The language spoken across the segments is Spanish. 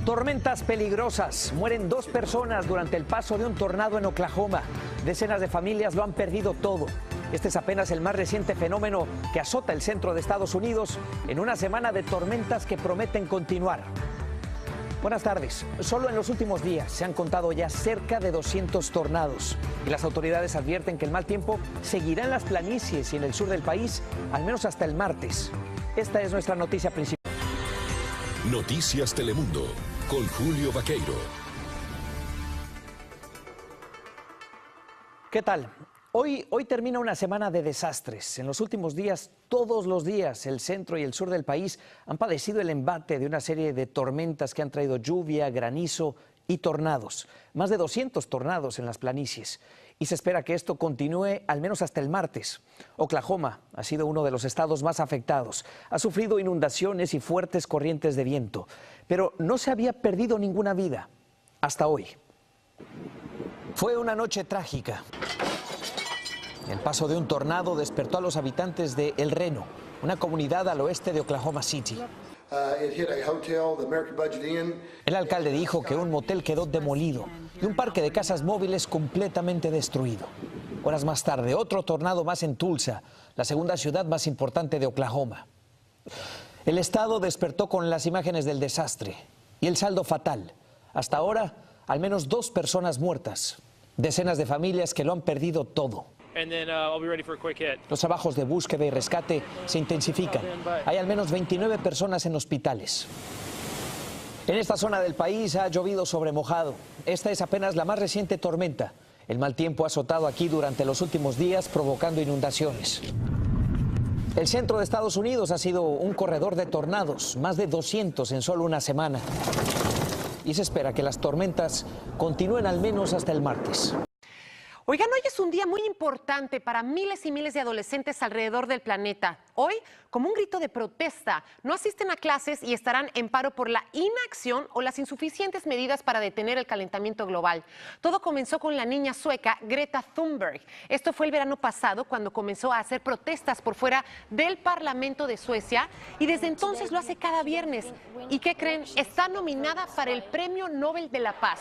Tormentas peligrosas. Mueren 2 personas durante el paso de un tornado en Oklahoma. Decenas de familias lo han perdido todo. Este es apenas el más reciente fenómeno que azota el centro de Estados Unidos en una semana de tormentas que prometen continuar. Buenas tardes. Solo en los últimos días se han contado ya cerca de 200 tornados y las autoridades advierten que el mal tiempo seguirá en las planicies y en el sur del país al menos hasta el martes. Esta es nuestra noticia principal. Noticias Telemundo con Julio Vaqueiro. ¿Qué tal? Hoy termina una semana de desastres. En los últimos días, todos los días, el centro y el sur del país han padecido el embate de una serie de tormentas que han traído lluvia, granizo y tornados. Más de 200 tornados en las planicies. Y se espera que esto continúe al menos hasta el martes. Oklahoma ha sido uno de los estados más afectados. Ha sufrido inundaciones y fuertes corrientes de viento. Pero no se había perdido ninguna vida hasta hoy. Fue una noche trágica. El paso de un tornado despertó a los habitantes de El Reno, una comunidad al oeste de Oklahoma City. El alcalde dijo que un motel quedó demolido y un parque de casas móviles completamente destruido. Horas más tarde, otro tornado más en Tulsa, la segunda ciudad más importante de Oklahoma. El estado despertó con las imágenes del desastre y el saldo fatal. Hasta ahora, al menos 2 personas muertas, decenas de familias que lo han perdido todo. Los trabajos de búsqueda y rescate se intensifican. Hay al menos 29 personas en hospitales. En esta zona del país ha llovido sobre mojado. Esta es apenas la más reciente tormenta. El mal tiempo ha azotado aquí durante los últimos días, provocando inundaciones. El centro de Estados Unidos ha sido un corredor de tornados, más de 200 en solo una semana. Y se espera que las tormentas continúen al menos hasta el martes. Oigan, hoy es un día muy importante para miles y miles de adolescentes alrededor del planeta. Hoy, como un grito de protesta, no asisten a clases y estarán en paro por la inacción o las insuficientes medidas para detener el calentamiento global. Todo comenzó con la niña sueca Greta Thunberg. Esto fue el verano pasado cuando comenzó a hacer protestas por fuera del Parlamento de Suecia y desde entonces lo hace cada viernes. ¿Y qué creen? Está nominada para el Premio Nobel de la Paz.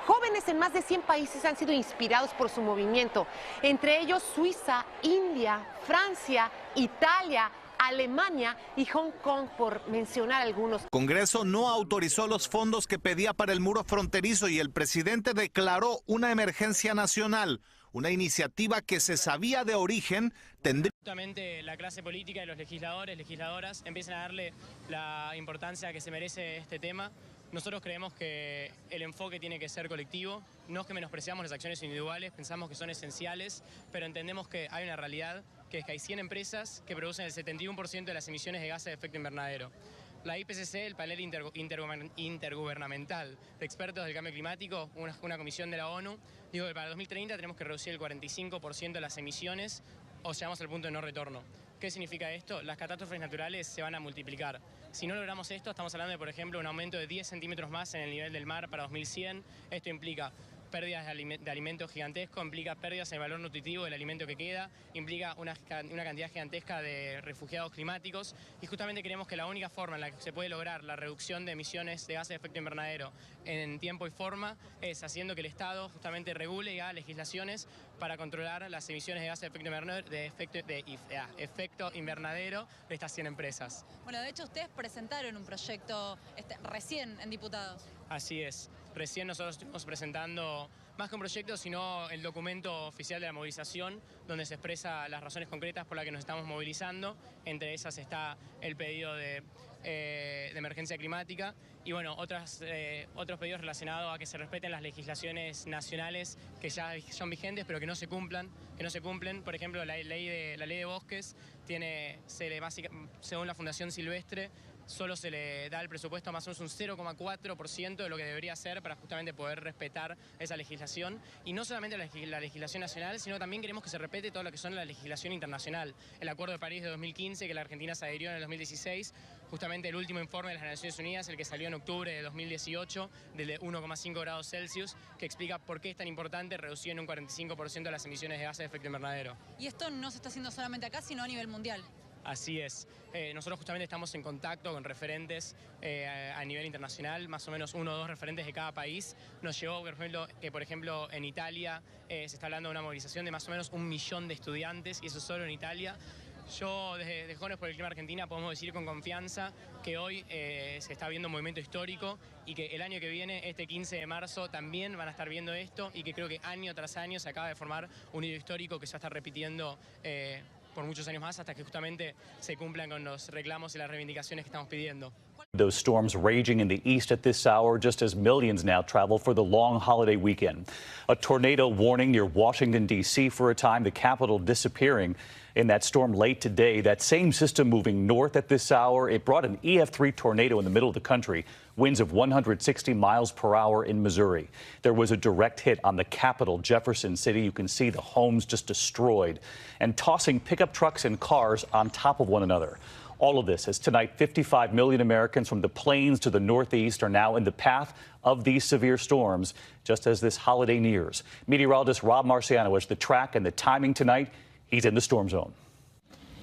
Jóvenes en más de 100 países han sido inspirados por su movimiento, entre ellos Suiza, India, Francia, Italia, Alemania y Hong Kong, por mencionar algunos. El Congreso no autorizó los fondos que pedía para el muro fronterizo y el presidente declaró una emergencia nacional, una iniciativa que se sabía de origen tendría... Justamente la clase política y los legisladores, legisladoras empiezan a darle la importancia que se merece este tema. Nosotros creemos que el enfoque tiene que ser colectivo, no es que menospreciamos las acciones individuales, pensamos que son esenciales, pero entendemos que hay una realidad, que es que hay 100 empresas que producen el 71% de las emisiones de gases de efecto invernadero. La IPCC, el panel intergubernamental de expertos del cambio climático, una comisión de la ONU, dijo que para 2030 tenemos que reducir el 45% de las emisiones o llegamos al punto de no retorno. ¿Qué significa esto? Las catástrofes naturales se van a multiplicar. Si no logramos esto, estamos hablando de, por ejemplo, un aumento de 10 centímetros más en el nivel del mar para 2100. Esto implica pérdidas de alimentos gigantescos, implica pérdidas en el valor nutritivo del alimento que queda, implica una cantidad gigantesca de refugiados climáticos y justamente creemos que la única forma en la que se puede lograr la reducción de emisiones de gases de efecto invernadero en tiempo y forma es haciendo que el Estado justamente regule y haga legislaciones para controlar las emisiones de gases de efecto invernadero de estas 100 empresas. Bueno, de hecho ustedes presentaron un proyecto recién en diputados. Así es. Recién nosotros estuvimos presentando más que un proyecto, sino el documento oficial de la movilización, donde se expresa las razones concretas por las que nos estamos movilizando. Entre esas está el pedido de emergencia climática y bueno, otros pedidos relacionados a que se respeten las legislaciones nacionales que ya son vigentes pero que no se cumplen. Por ejemplo, la ley de bosques según la Fundación Silvestre, solo se le da el presupuesto más o menos un 0,4% de lo que debería ser para justamente poder respetar esa legislación. Y no solamente la legislación nacional, sino también queremos que se respete todo lo que son la legislación internacional. El Acuerdo de París de 2015, que la Argentina se adhirió en el 2016, justamente el último informe de las Naciones Unidas, el que salió en octubre de 2018, de 1,5 grados Celsius, que explica por qué es tan importante reducir en un 45% las emisiones de gases de efecto invernadero. Y esto no se está haciendo solamente acá, sino a nivel mundial. Así es. Nosotros justamente estamos en contacto con referentes a nivel internacional, más o menos 1 o 2 referentes de cada país. Nos llegó, por ejemplo, en Italia se está hablando de una movilización de más o menos 1 millón de estudiantes, y eso solo en Italia. Yo, desde Jóvenes por el Clima Argentina, podemos decir con confianza que hoy se está viendo un movimiento histórico y que el año que viene, este 15 de marzo, también van a estar viendo esto, y que creo que año tras año se acaba de formar un hito histórico que se va a estar repitiendo por muchos años más, hasta que justamente se cumplan con los reclamos y las reivindicaciones que estamos pidiendo. Those storms raging in the east at this hour, just as millions now travel for the long holiday weekend. A tornado warning near Washington, D.C. for a time, the capital disappearing in that storm late today. That same system moving north at this hour. It brought an EF3 tornado in the middle of the country, winds of 160 miles per hour in Missouri. There was a direct hit on the capital, Jefferson City. You can see the homes just destroyed and tossing pickup trucks and cars on top of one another. All of this as tonight 55 million Americans from the plains to the northeast are now in the path of these severe storms just as this holiday nears. Meteorologist Rob Marciano has the track and the timing tonight. He's in the storm zone.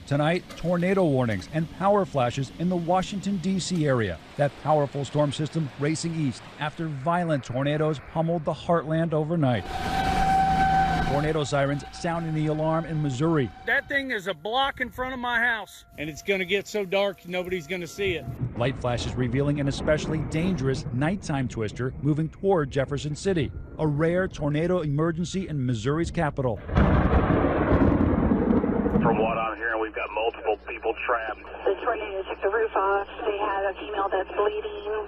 Tonight, tornado warnings and power flashes in the Washington, D.C. area. That powerful storm system racing east after violent tornadoes pummeled the heartland overnight. Tornado sirens sounding the alarm in Missouri. That thing is a block in front of my house, and it's going to get so dark nobody's going to see it. Light flashes revealing an especially dangerous nighttime twister moving toward Jefferson City, a rare tornado emergency in Missouri's capital. From what I'm hearing, we've got multiple people trapped. The tornado took the roof off. They had a female that's bleeding.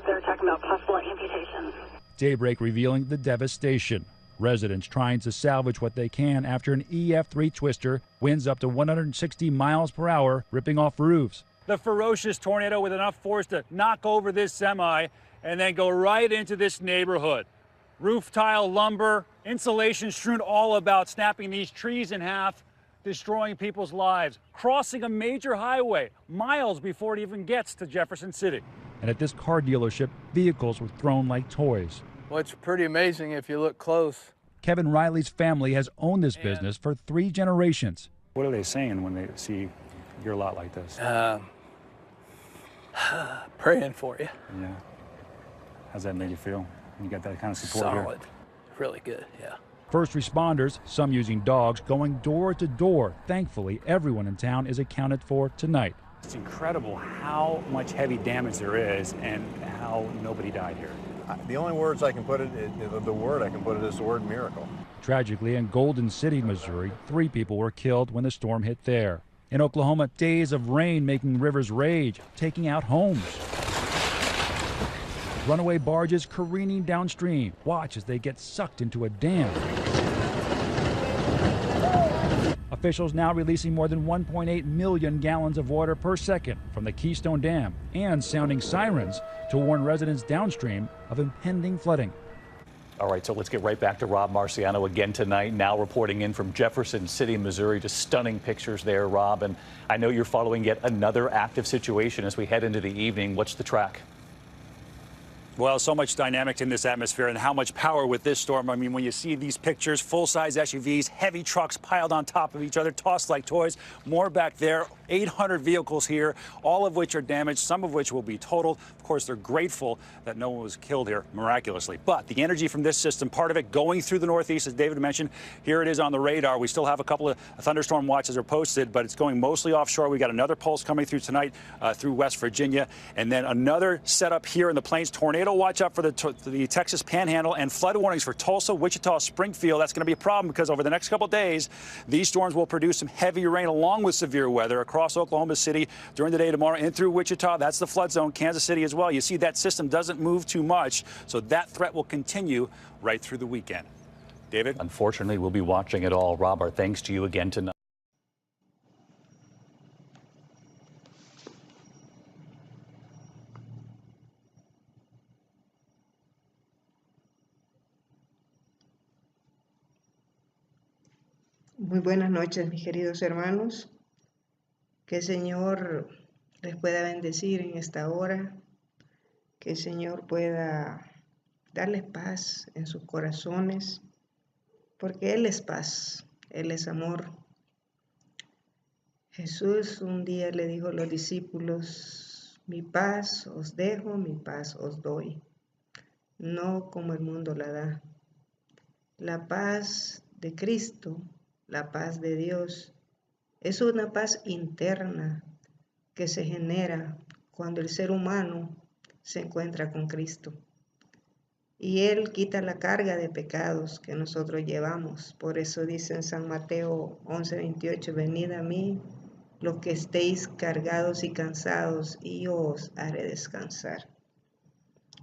They're talking about possible amputations. Daybreak revealing the devastation. Residents trying to salvage what they can after an EF3 twister, winds up to 160 miles per hour, ripping off roofs. The ferocious tornado with enough force to knock over this semi and then go right into this neighborhood. Roof tile, lumber, insulation strewn all about, snapping these trees in half, destroying people's lives, crossing a major highway miles before it even gets to Jefferson City. And at this car dealership, vehicles were thrown like toys. Well, it's pretty amazing if you look close. Kevin Riley's family has owned this business for 3 generations. What are they saying when they see your lot like this? Praying for you. Yeah. How's that made you feel? You got that kind of support here? Solid. Really good, yeah. First responders, some using dogs, going door to door. Thankfully, everyone in town is accounted for tonight. It's incredible how much heavy damage there is and how nobody died here. The only words I can put it, the word I can put it is the word miracle. Tragically, in Golden City, Missouri, 3 people were killed when the storm hit there. In Oklahoma, days of rain making rivers rage, taking out homes. Runaway barges careening downstream. Watch as they get sucked into a dam. Officials now releasing more than 1.8 million gallons of water per second from the Keystone Dam and sounding sirens to warn residents downstream of impending flooding. All right, so let's get right back to Rob Marciano again tonight, now reporting in from Jefferson City, Missouri. Just stunning pictures there, Rob. And I know you're following yet another active situation as we head into the evening. What's the track? Well, so much dynamics in this atmosphere and how much power with this storm. I mean, when you see these pictures, full-size SUVs, heavy trucks piled on top of each other, tossed like toys, more back there, 800 vehicles here, all of which are damaged, some of which will be totaled. Of course, they're grateful that no one was killed here miraculously. But the energy from this system, part of it going through the Northeast, as David mentioned, here it is on the radar. We still have a couple of thunderstorm watches are posted, but it's going mostly offshore. We got another pulse coming through tonight through West Virginia, and then another setup here in the plains. Tornado watch out for the Texas Panhandle and flood warnings for Tulsa, Wichita, Springfield. That's going to be a problem because over the next couple of days, these storms will produce some heavy rain along with severe weather across Oklahoma City during the day tomorrow and through Wichita. That's the flood zone, Kansas City as well. You see that system doesn't move too much, so that threat will continue right through the weekend. David? Unfortunately, we'll be watching it all. Rob, our thanks to you again tonight. Muy buenas noches, mis queridos hermanos. Que el Señor les pueda bendecir en esta hora. Que el Señor pueda darles paz en sus corazones. Porque Él es paz, Él es amor. Jesús un día le dijo a los discípulos, mi paz os dejo, mi paz os doy, no como el mundo la da. La paz de Cristo, la paz de Dios, es una paz interna que se genera cuando el ser humano se encuentra con Cristo. Y Él quita la carga de pecados que nosotros llevamos. Por eso dice en San Mateo 11:28, venid a mí los que estéis cargados y cansados, y yo os haré descansar.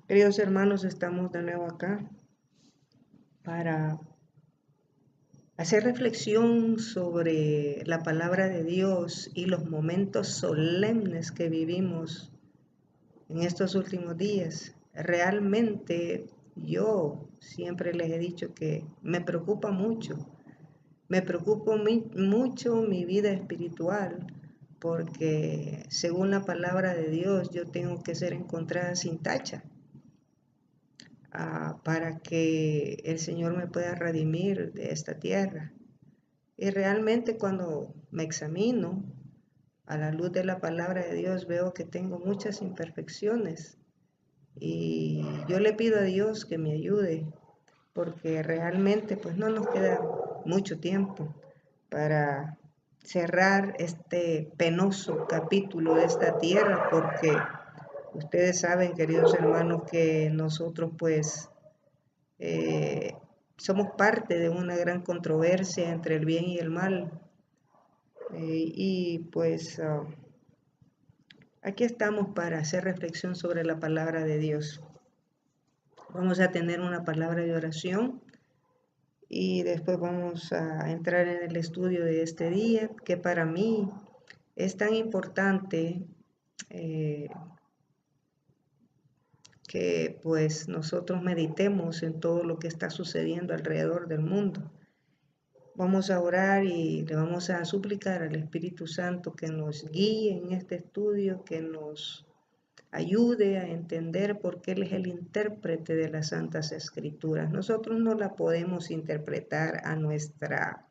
Queridos hermanos, estamos de nuevo acá para hacer reflexión sobre la palabra de Dios y los momentos solemnes que vivimos en estos últimos días. Realmente yo siempre les he dicho que me preocupa mucho mi vida espiritual, porque según la palabra de Dios yo tengo que ser encontrada sin tacha para que el Señor me pueda redimir de esta tierra. Y realmente cuando me examino a la luz de la palabra de Dios veo que tengo muchas imperfecciones y yo le pido a Dios que me ayude, porque realmente pues no nos queda mucho tiempo para cerrar este penoso capítulo de esta tierra, porque ustedes saben, queridos hermanos, que nosotros pues somos parte de una gran controversia entre el bien y el mal. Y pues aquí estamos para hacer reflexión sobre la palabra de Dios. Vamos a tener una palabra de oración y después vamos a entrar en el estudio de este día, que para mí es tan importante que pues nosotros meditemos en todo lo que está sucediendo alrededor del mundo. Vamos a orar y le vamos a suplicar al Espíritu Santo que nos guíe en este estudio, que nos ayude a entender porque Él es el intérprete de las Santas Escrituras. Nosotros no la podemos interpretar a nuestra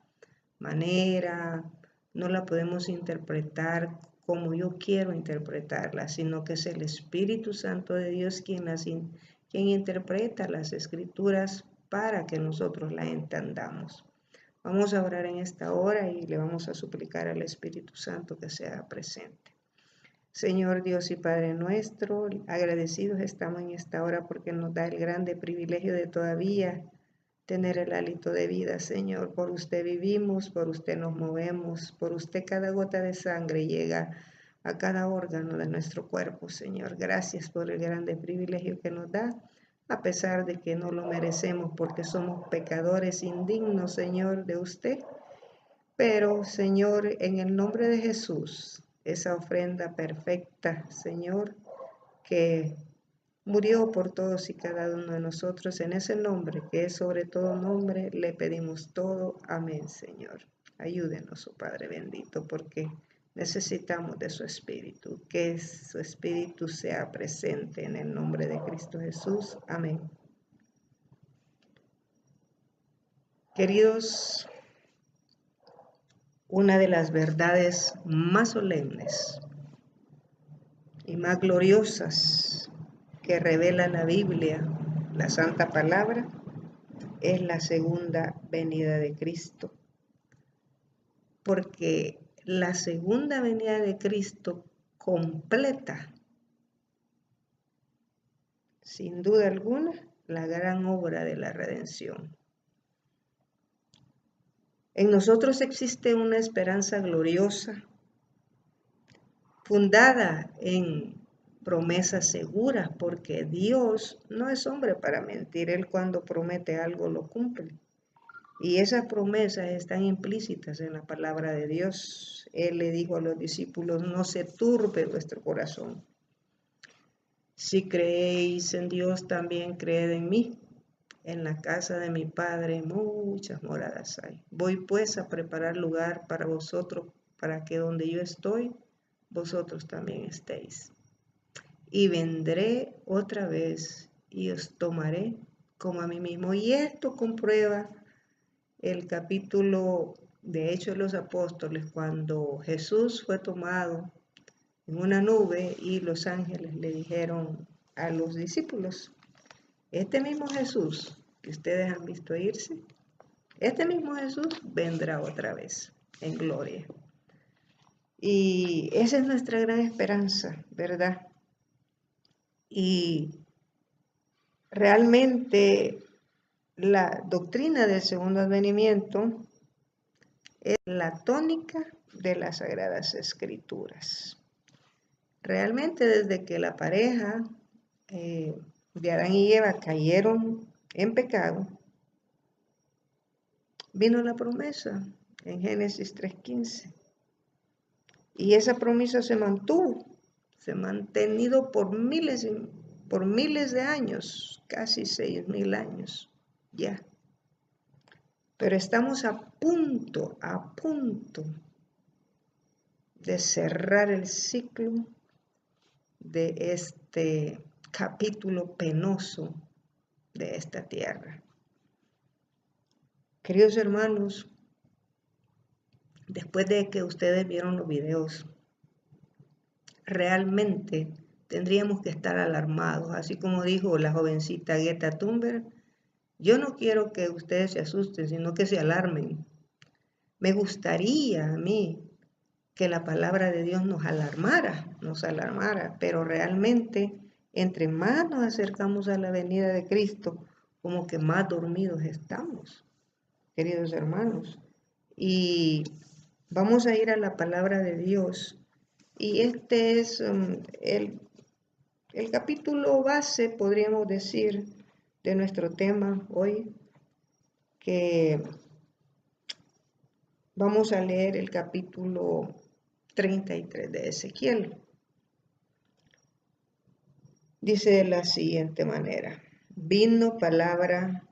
manera, no la podemos interpretar como yo quiero interpretarla, sino que es el Espíritu Santo de Dios quien interpreta las Escrituras para que nosotros la entendamos. Vamos a orar en esta hora y le vamos a suplicar al Espíritu Santo que sea presente. Señor Dios y Padre nuestro, agradecidos estamos en esta hora porque nos da el grande privilegio de todavía tener el hálito de vida, Señor. Por usted vivimos, por usted nos movemos, por usted cada gota de sangre llega a cada órgano de nuestro cuerpo, Señor. Gracias por el grande privilegio que nos da, a pesar de que no lo merecemos porque somos pecadores indignos, Señor, de usted. Pero, Señor, en el nombre de Jesús, esa ofrenda perfecta, Señor, que murió por todos y cada uno de nosotros, en ese nombre, que es sobre todo nombre, le pedimos todo. Amén, Señor. Ayúdenos, oh Padre bendito, porque necesitamos de su Espíritu, que su Espíritu sea presente en el nombre de Cristo Jesús. Amén. Queridos, una de las verdades más solemnes y más gloriosas que revela la Biblia, la Santa Palabra, es la segunda venida de Cristo. Porque la segunda venida de Cristo completa, sin duda alguna, la gran obra de la redención. En nosotros existe una esperanza gloriosa, fundada en promesas seguras, porque Dios no es hombre para mentir. Él cuando promete algo lo cumple. Y esas promesas están implícitas en la palabra de Dios. Él le dijo a los discípulos, no se turbe vuestro corazón. Si creéis en Dios, también creed en mí. En la casa de mi Padre muchas moradas hay. Voy pues a preparar lugar para vosotros, para que donde yo estoy, vosotros también estéis. Y vendré otra vez y os tomaré como a mí mismo. Y esto comprueba el capítulo de Hechos de los Apóstoles, cuando Jesús fue tomado en una nube y los ángeles le dijeron a los discípulos, este mismo Jesús que ustedes han visto irse, este mismo Jesús vendrá otra vez en gloria. Y esa es nuestra gran esperanza, ¿verdad? Y realmente la doctrina del segundo advenimiento es la tónica de las Sagradas Escrituras. Realmente desde que la pareja de Adán y Eva cayeron en pecado, vino la promesa en Génesis 3:15. Y esa promesa se mantuvo, se ha mantenido por miles de años, casi 6,000 años ya. Pero estamos a punto de cerrar el ciclo de este capítulo penoso de esta tierra. Queridos hermanos, después de que ustedes vieron los videos, realmente tendríamos que estar alarmados, así como dijo la jovencita Greta Thunberg. Yo no quiero que ustedes se asusten, sino que se alarmen. Me gustaría a mí que la palabra de Dios nos alarmara, pero realmente entre más nos acercamos a la venida de Cristo, como que más dormidos estamos, queridos hermanos. Y vamos a ir a la palabra de Dios. Y este es el capítulo base, podríamos decir, de nuestro tema hoy, que vamos a leer el capítulo 33 de Ezequiel. Dice de la siguiente manera: vino palabra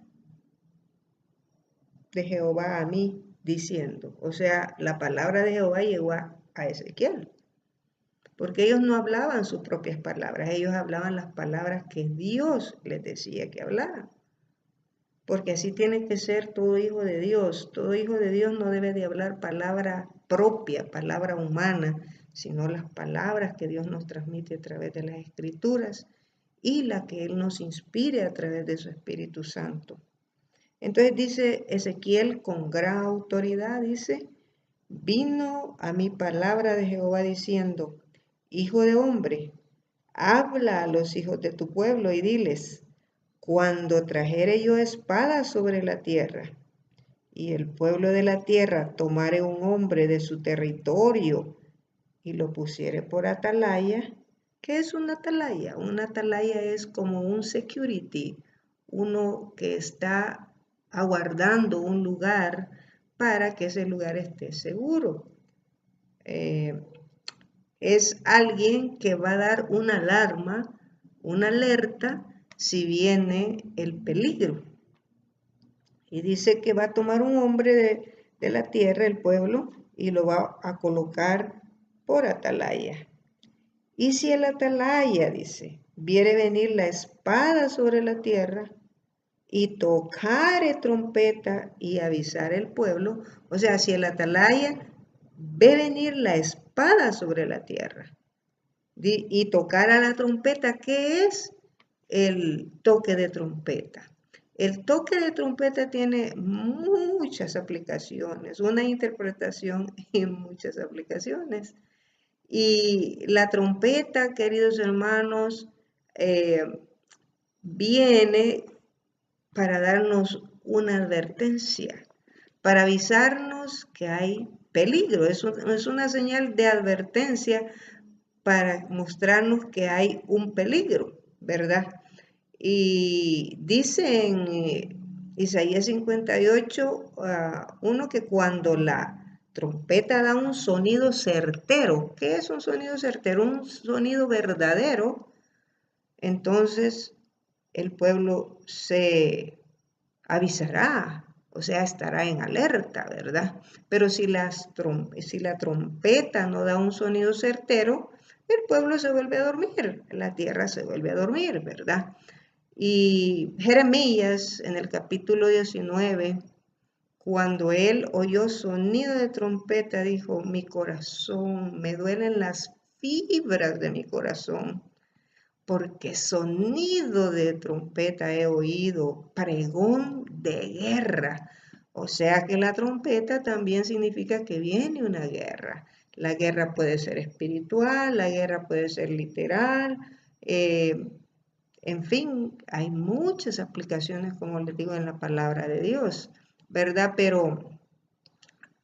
de Jehová a mí diciendo, o sea, la palabra de Jehová llegó a Ezequiel, porque ellos no hablaban sus propias palabras, ellos hablaban las palabras que Dios les decía que hablaran, porque así tiene que ser todo hijo de Dios. Todo hijo de Dios no debe de hablar palabra propia, palabra humana, sino las palabras que Dios nos transmite a través de las Escrituras y la que Él nos inspire a través de su Espíritu Santo. Entonces dice Ezequiel con gran autoridad, dice, vino a mí palabra de Jehová diciendo, hijo de hombre, habla a los hijos de tu pueblo y diles, cuando trajere yo espada sobre la tierra, y el pueblo de la tierra tomare un hombre de su territorio y lo pusiere por atalaya. ¿Qué es una atalaya? Una atalaya es como un security, uno que está aguardando un lugar para que ese lugar esté seguro. Es alguien que va a dar una alarma, una alerta, si viene el peligro. Y dice que va a tomar un hombre de la tierra, el pueblo, y lo va a colocar por atalaya. Y si el atalaya, dice, viere venir la espada sobre la tierra y tocare trompeta y avisar el pueblo, o sea, si el atalaya ve venir la espada sobre la tierra y tocar a la trompeta, ¿qué es el toque de trompeta? El toque de trompeta tiene muchas aplicaciones, una interpretación y muchas aplicaciones. Y la trompeta, queridos hermanos, viene para darnos una advertencia, para avisarnos que hay peligro. Es una señal de advertencia para mostrarnos que hay un peligro, ¿verdad? Y dice en Isaías 58, uno que cuando la trompeta da un sonido certero, ¿qué es un sonido certero? Un sonido verdadero, entonces el pueblo se avisará, o sea, estará en alerta, ¿verdad? Pero si la trompeta no da un sonido certero, el pueblo se vuelve a dormir, la tierra se vuelve a dormir, ¿verdad? Y Jeremías, en el capítulo 19, Cuando él oyó sonido de trompeta, dijo, mi corazón, me duelen las fibras de mi corazón, porque sonido de trompeta he oído, pregón de guerra. O sea que la trompeta también significa que viene una guerra. La guerra puede ser espiritual, la guerra puede ser literal, en fin, hay muchas aplicaciones, como les digo, en la palabra de Dios, ¿verdad? Pero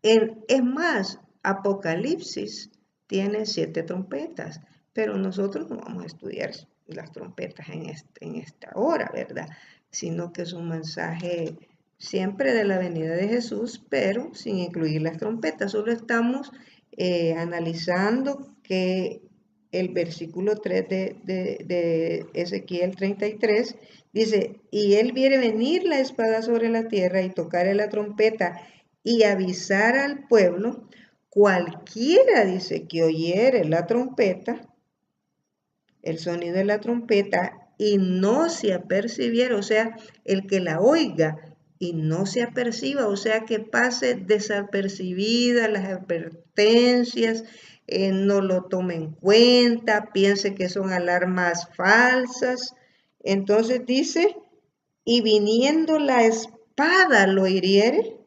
es más, Apocalipsis tiene 7 trompetas, pero nosotros no vamos a estudiar las trompetas en esta hora, ¿verdad? Sino que es un mensaje siempre de la venida de Jesús, pero sin incluir las trompetas. Solo estamos analizando que el versículo 3 de Ezequiel 33 dice, y él viere venir la espada sobre la tierra y tocar la trompeta y avisar al pueblo, cualquiera, dice, que oyere la trompeta, el sonido de la trompeta, y no se apercibiera, o sea, el que la oiga y no se aperciba, o sea, que pase desapercibida las advertencias, no lo tome en cuenta, piense que son alarmas falsas. Entonces dice, y viniendo la espada lo hiriere,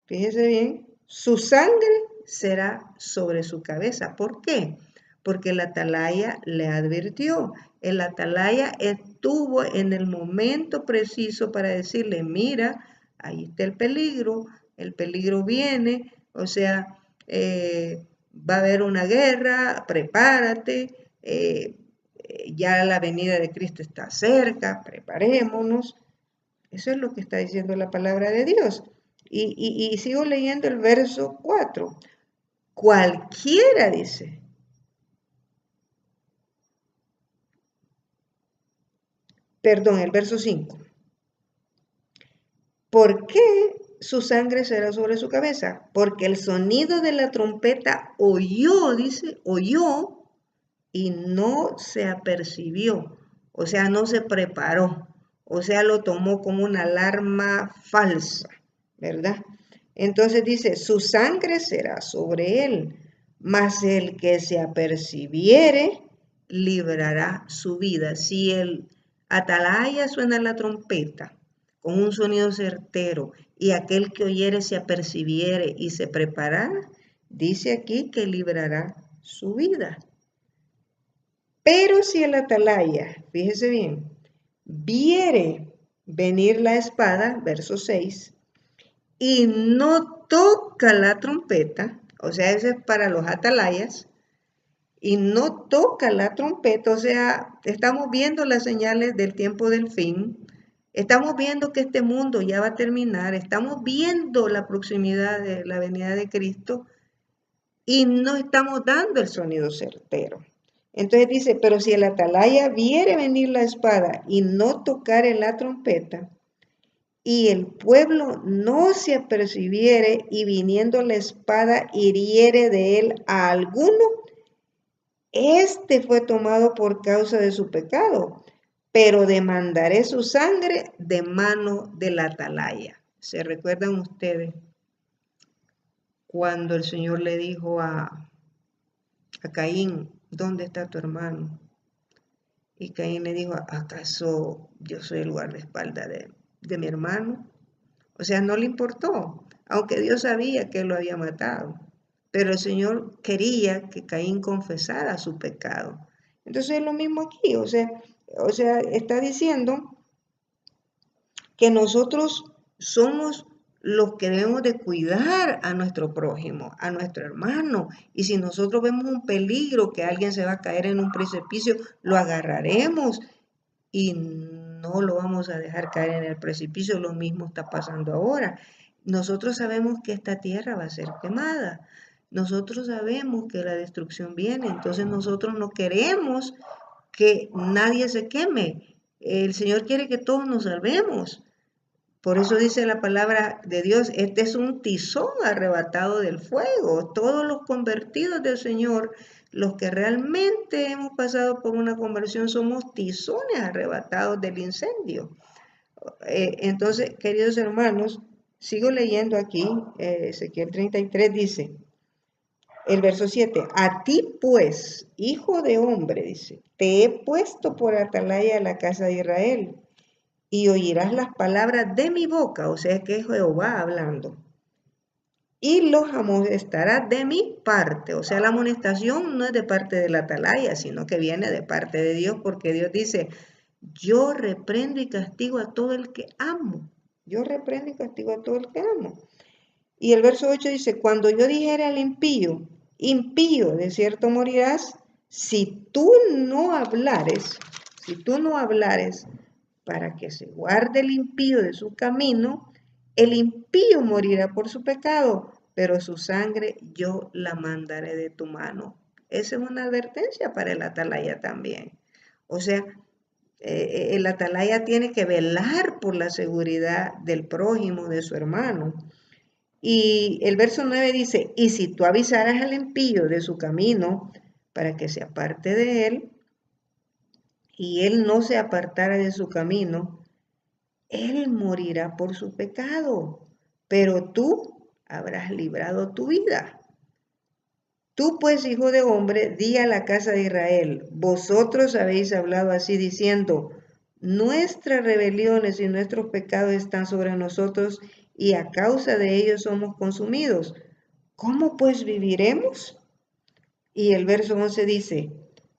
fíjese bien, su sangre será sobre su cabeza. ¿Por qué? Porque el atalaya le advirtió. El atalaya estuvo en el momento preciso para decirle, mira, ahí está el peligro viene, o sea, va a haber una guerra, prepárate, ya la venida de Cristo está cerca, preparémonos. Eso es lo que está diciendo la palabra de Dios. Y sigo leyendo el verso 4. Cualquiera, dice. Perdón, el verso 5. ¿Por qué su sangre será sobre su cabeza? Porque el sonido de la trompeta oyó, dice, oyó y no se apercibió. O sea, no se preparó. O sea, lo tomó como una alarma falsa, ¿verdad? Entonces dice, su sangre será sobre él, mas el que se apercibiere librará su vida. Si el atalaya suena la trompeta con un sonido certero y aquel que oyere se apercibiere y se preparara, dice aquí que librará su vida. Pero si el atalaya, fíjese bien, viere venir la espada, verso 6, y no toca la trompeta, o sea, eso es para los atalayas, y no toca la trompeta, o sea, estamos viendo las señales del tiempo del fin, estamos viendo que este mundo ya va a terminar, estamos viendo la proximidad de la venida de Cristo y no estamos dando el sonido certero. Entonces dice, pero si el atalaya viere venir la espada y no tocare la trompeta, y el pueblo no se apercibiere y viniendo la espada hiriere de él a alguno, este fue tomado por causa de su pecado, pero demandaré su sangre de mano del atalaya. ¿Se recuerdan ustedes cuando el Señor le dijo a Caín, ¿dónde está tu hermano? Y Caín le dijo, ¿acaso yo soy el guardaespaldas de mi hermano? O sea, no le importó, aunque Dios sabía que lo había matado. Pero el Señor quería que Caín confesara su pecado. Entonces es lo mismo aquí, o sea, está diciendo que nosotros somos los que debemos de cuidar a nuestro prójimo, a nuestro hermano. Y si nosotros vemos un peligro, que alguien se va a caer en un precipicio, lo agarraremos y no lo vamos a dejar caer en el precipicio. Lo mismo está pasando ahora. Nosotros sabemos que esta tierra va a ser quemada. Nosotros sabemos que la destrucción viene, entonces nosotros no queremos que nadie se queme. El Señor quiere que todos nos salvemos. Por eso dice la palabra de Dios, este es un tizón arrebatado del fuego. Todos los convertidos del Señor, los que realmente hemos pasado por una conversión, somos tizones arrebatados del incendio. Entonces, queridos hermanos, Sigo leyendo aquí, Ezequiel 33 dice, el verso 7, a ti pues, hijo de hombre, dice, te he puesto por atalaya a la casa de Israel, y oirás las palabras de mi boca, o sea que es Jehová hablando, y los amonestarás de mi parte, o sea la amonestación no es de parte de la atalaya, sino que viene de parte de Dios, porque Dios dice, yo reprendo y castigo a todo el que amo, yo reprendo y castigo a todo el que amo. Y el verso 8 dice, cuando yo dijere al impío, impío, de cierto morirás, si tú no hablares para que se guarde el impío de su camino, el impío morirá por su pecado, pero su sangre yo la mandaré de tu mano. Esa es una advertencia para el atalaya también. O sea, el atalaya tiene que velar por la seguridad del prójimo, de su hermano. Y el verso 9 dice, y si tú avisaras al impío de su camino para que se aparte de él, y él no se apartara de su camino, él morirá por su pecado, pero tú habrás librado tu vida. Tú pues, hijo de hombre, di a la casa de Israel, vosotros habéis hablado así diciendo, nuestras rebeliones y nuestros pecados están sobre nosotros y a causa de ellos somos consumidos. ¿Cómo pues viviremos? Y el verso 11 dice,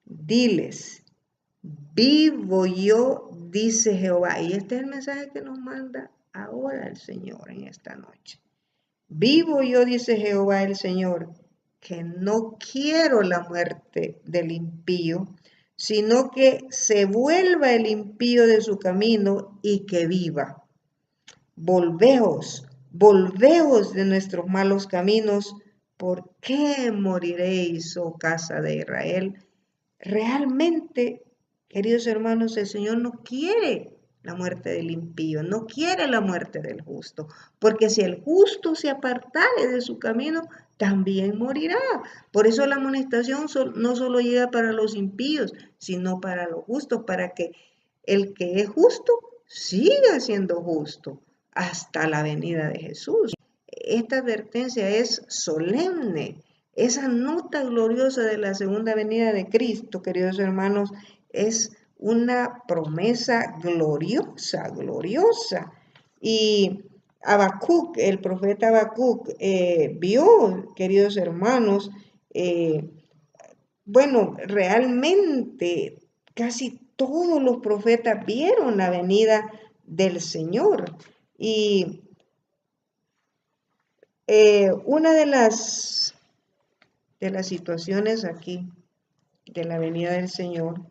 diles, vivo yo, dice Jehová. Y este es el mensaje que nos manda ahora el Señor en esta noche. Vivo yo, dice Jehová el Señor, que no quiero la muerte del impío, sino que se vuelva el impío de su camino y que viva. Volveos de nuestros malos caminos, ¿por qué moriréis, oh casa de Israel? Realmente, queridos hermanos, el Señor no quiere la muerte del impío, no quiere la muerte del justo, porque si el justo se apartare de su camino, también morirá. Por eso la amonestación no solo llega para los impíos, sino para los justos, para que el que es justo siga siendo justo hasta la venida de Jesús. Esta advertencia es solemne. Esa nota gloriosa de la segunda venida de Cristo, queridos hermanos, es una promesa gloriosa, gloriosa. Y Habacuc, el profeta Habacuc, vio, queridos hermanos, bueno, realmente casi todos los profetas vieron la venida del Señor. Y una de las situaciones aquí de la venida del Señor,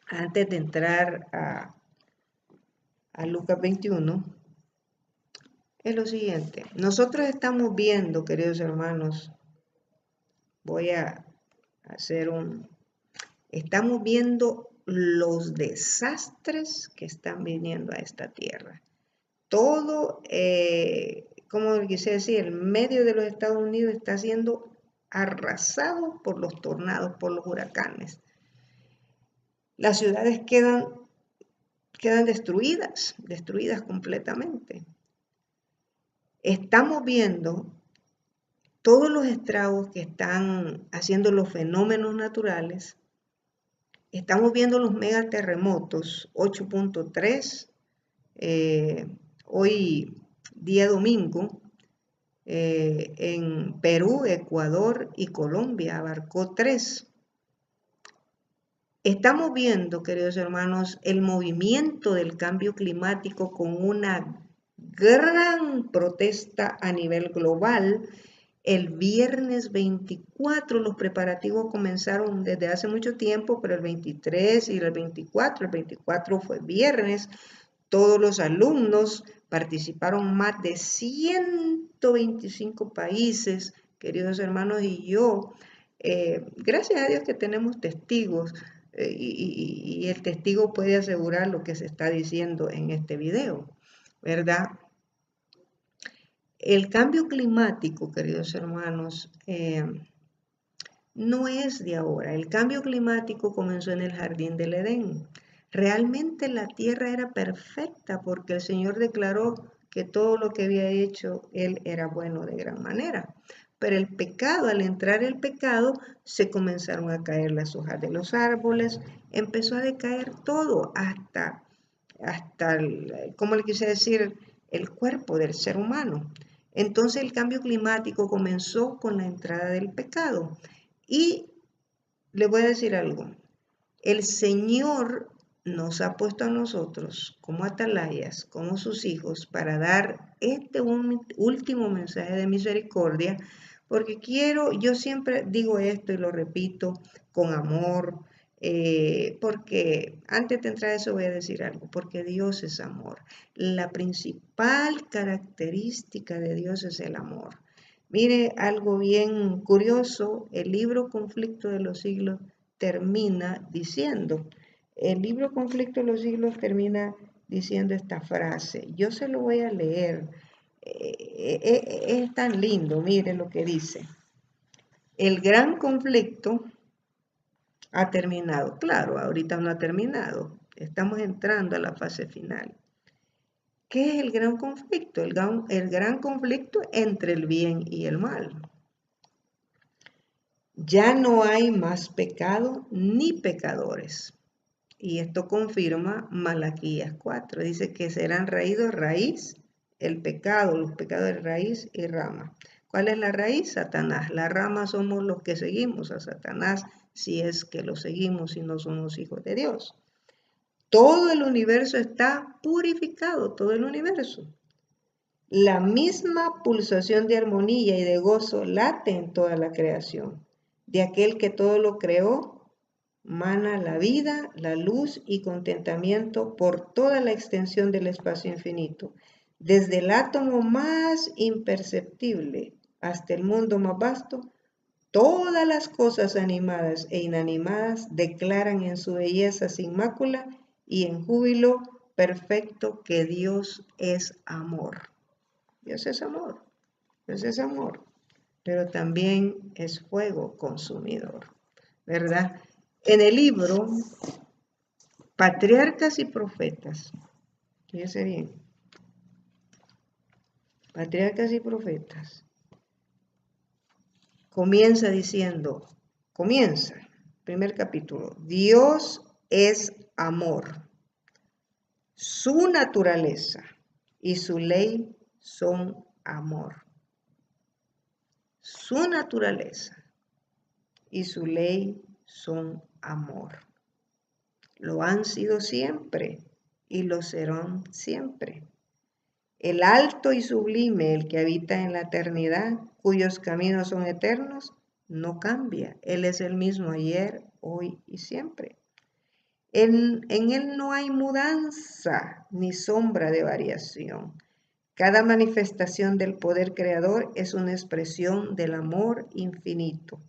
antes de entrar a Lucas 21, es lo siguiente. Nosotros estamos viendo, queridos hermanos, voy a hacer estamos viendo los desastres que están viniendo a esta tierra. Todo, como quise decir, el medio de los Estados Unidos está siendo arrasado por los tornados, por los huracanes. Las ciudades quedan destruidas completamente. Estamos viendo todos los estragos que están haciendo los fenómenos naturales. Estamos viendo los megaterremotos 8.3, hoy día domingo, en Perú, Ecuador y Colombia abarcó 3. Estamos viendo, queridos hermanos, el movimiento del cambio climático con una gran protesta a nivel global. El viernes 24 los preparativos comenzaron desde hace mucho tiempo, pero el 23 y el 24 fue viernes. Todos los alumnos participaron, más de 125 países, queridos hermanos, y yo, gracias a Dios que tenemos testigos, y el testigo puede asegurar lo que se está diciendo en este video, ¿verdad? El cambio climático, queridos hermanos, no es de ahora. El cambio climático comenzó en el jardín del Edén. Realmente la tierra era perfecta porque el Señor declaró que todo lo que había hecho Él era bueno de gran manera. Pero el pecado, al entrar el pecado, se comenzaron a caer las hojas de los árboles, empezó a decaer todo hasta ¿cómo le quise decir? El cuerpo del ser humano. Entonces el cambio climático comenzó con la entrada del pecado. Y le voy a decir algo, el Señor nos ha puesto a nosotros como atalayas, como sus hijos, para dar este último mensaje de misericordia, porque yo siempre digo esto y lo repito con amor, porque antes de entrar a eso voy a decir algo, porque Dios es amor. La principal característica de Dios es el amor. Mire algo bien curioso, el libro Conflicto de los Siglos termina diciendo, el libro Conflicto de los Siglos termina diciendo esta frase, yo se lo voy a leer, es tan lindo, mire lo que dice, el gran conflicto ha terminado. Claro, ahorita no ha terminado. Estamos entrando a la fase final. ¿Qué es el gran conflicto? El gran conflicto entre el bien y el mal. Ya no hay más pecado ni pecadores. Y esto confirma Malaquías 4. Dice que serán raídos raíz, el pecado, los pecados de raíz y rama. ¿Cuál es la raíz? Satanás. La rama somos los que seguimos a Satanás, si es que lo seguimos y no somos hijos de Dios. Todo el universo está purificado, todo el universo. La misma pulsación de armonía y de gozo late en toda la creación. De aquel que todo lo creó, mana la vida, la luz y contentamiento por toda la extensión del espacio infinito. Desde el átomo más imperceptible hasta el mundo más vasto, todas las cosas animadas e inanimadas declaran en su belleza sin mácula y en júbilo perfecto que Dios es amor. Dios es amor, Dios es amor, pero también es fuego consumidor, ¿verdad? En el libro Patriarcas y Profetas, fíjese bien, Patriarcas y Profetas, comienza, primer capítulo, Dios es amor, su naturaleza y su ley son amor. Su naturaleza y su ley son amor. Lo han sido siempre y lo serán siempre. El alto y sublime, el que habita en la eternidad, cuyos caminos son eternos, no cambia. Él es el mismo ayer, hoy y siempre. En Él no hay mudanza ni sombra de variación. Cada manifestación del poder creador es una expresión del amor infinito.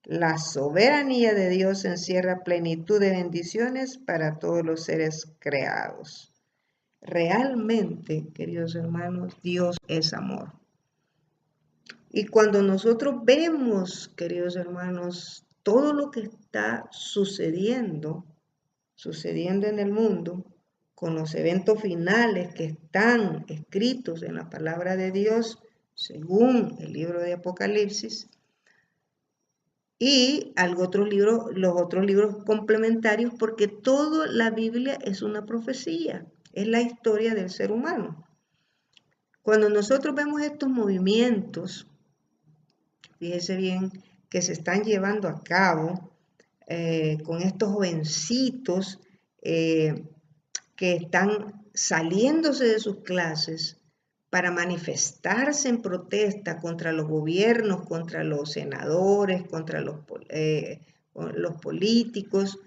La soberanía de Dios encierra plenitud de bendiciones para todos los seres creados. Realmente, queridos hermanos, Dios es amor. Y cuando nosotros vemos, queridos hermanos, todo lo que está sucediendo en el mundo, con los eventos finales que están escritos en la palabra de Dios, según el libro de Apocalipsis, y los otros libros complementarios, porque toda la Biblia es una profecía, es la historia del ser humano. Cuando nosotros vemos estos movimientos, fíjese bien, que se están llevando a cabo con estos jovencitos que están saliéndose de sus clases para manifestarse en protesta contra los gobiernos, contra los senadores, contra los políticos,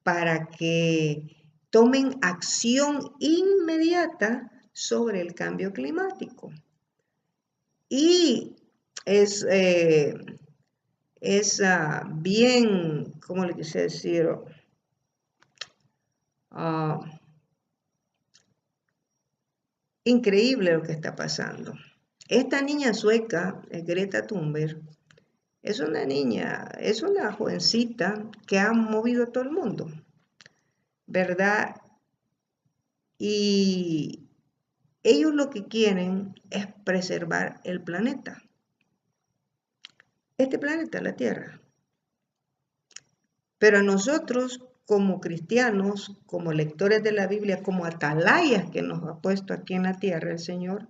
para que tomen acción inmediata sobre el cambio climático. Y es bien, ¿cómo le quise decir? Increíble lo que está pasando. Esta niña sueca, Greta Thunberg, es una jovencita que ha movido a todo el mundo, ¿verdad? Y ellos lo que quieren es preservar el planeta. Este planeta, la Tierra. Pero nosotros, como cristianos, como lectores de la Biblia, como atalayas que nos ha puesto aquí en la Tierra el Señor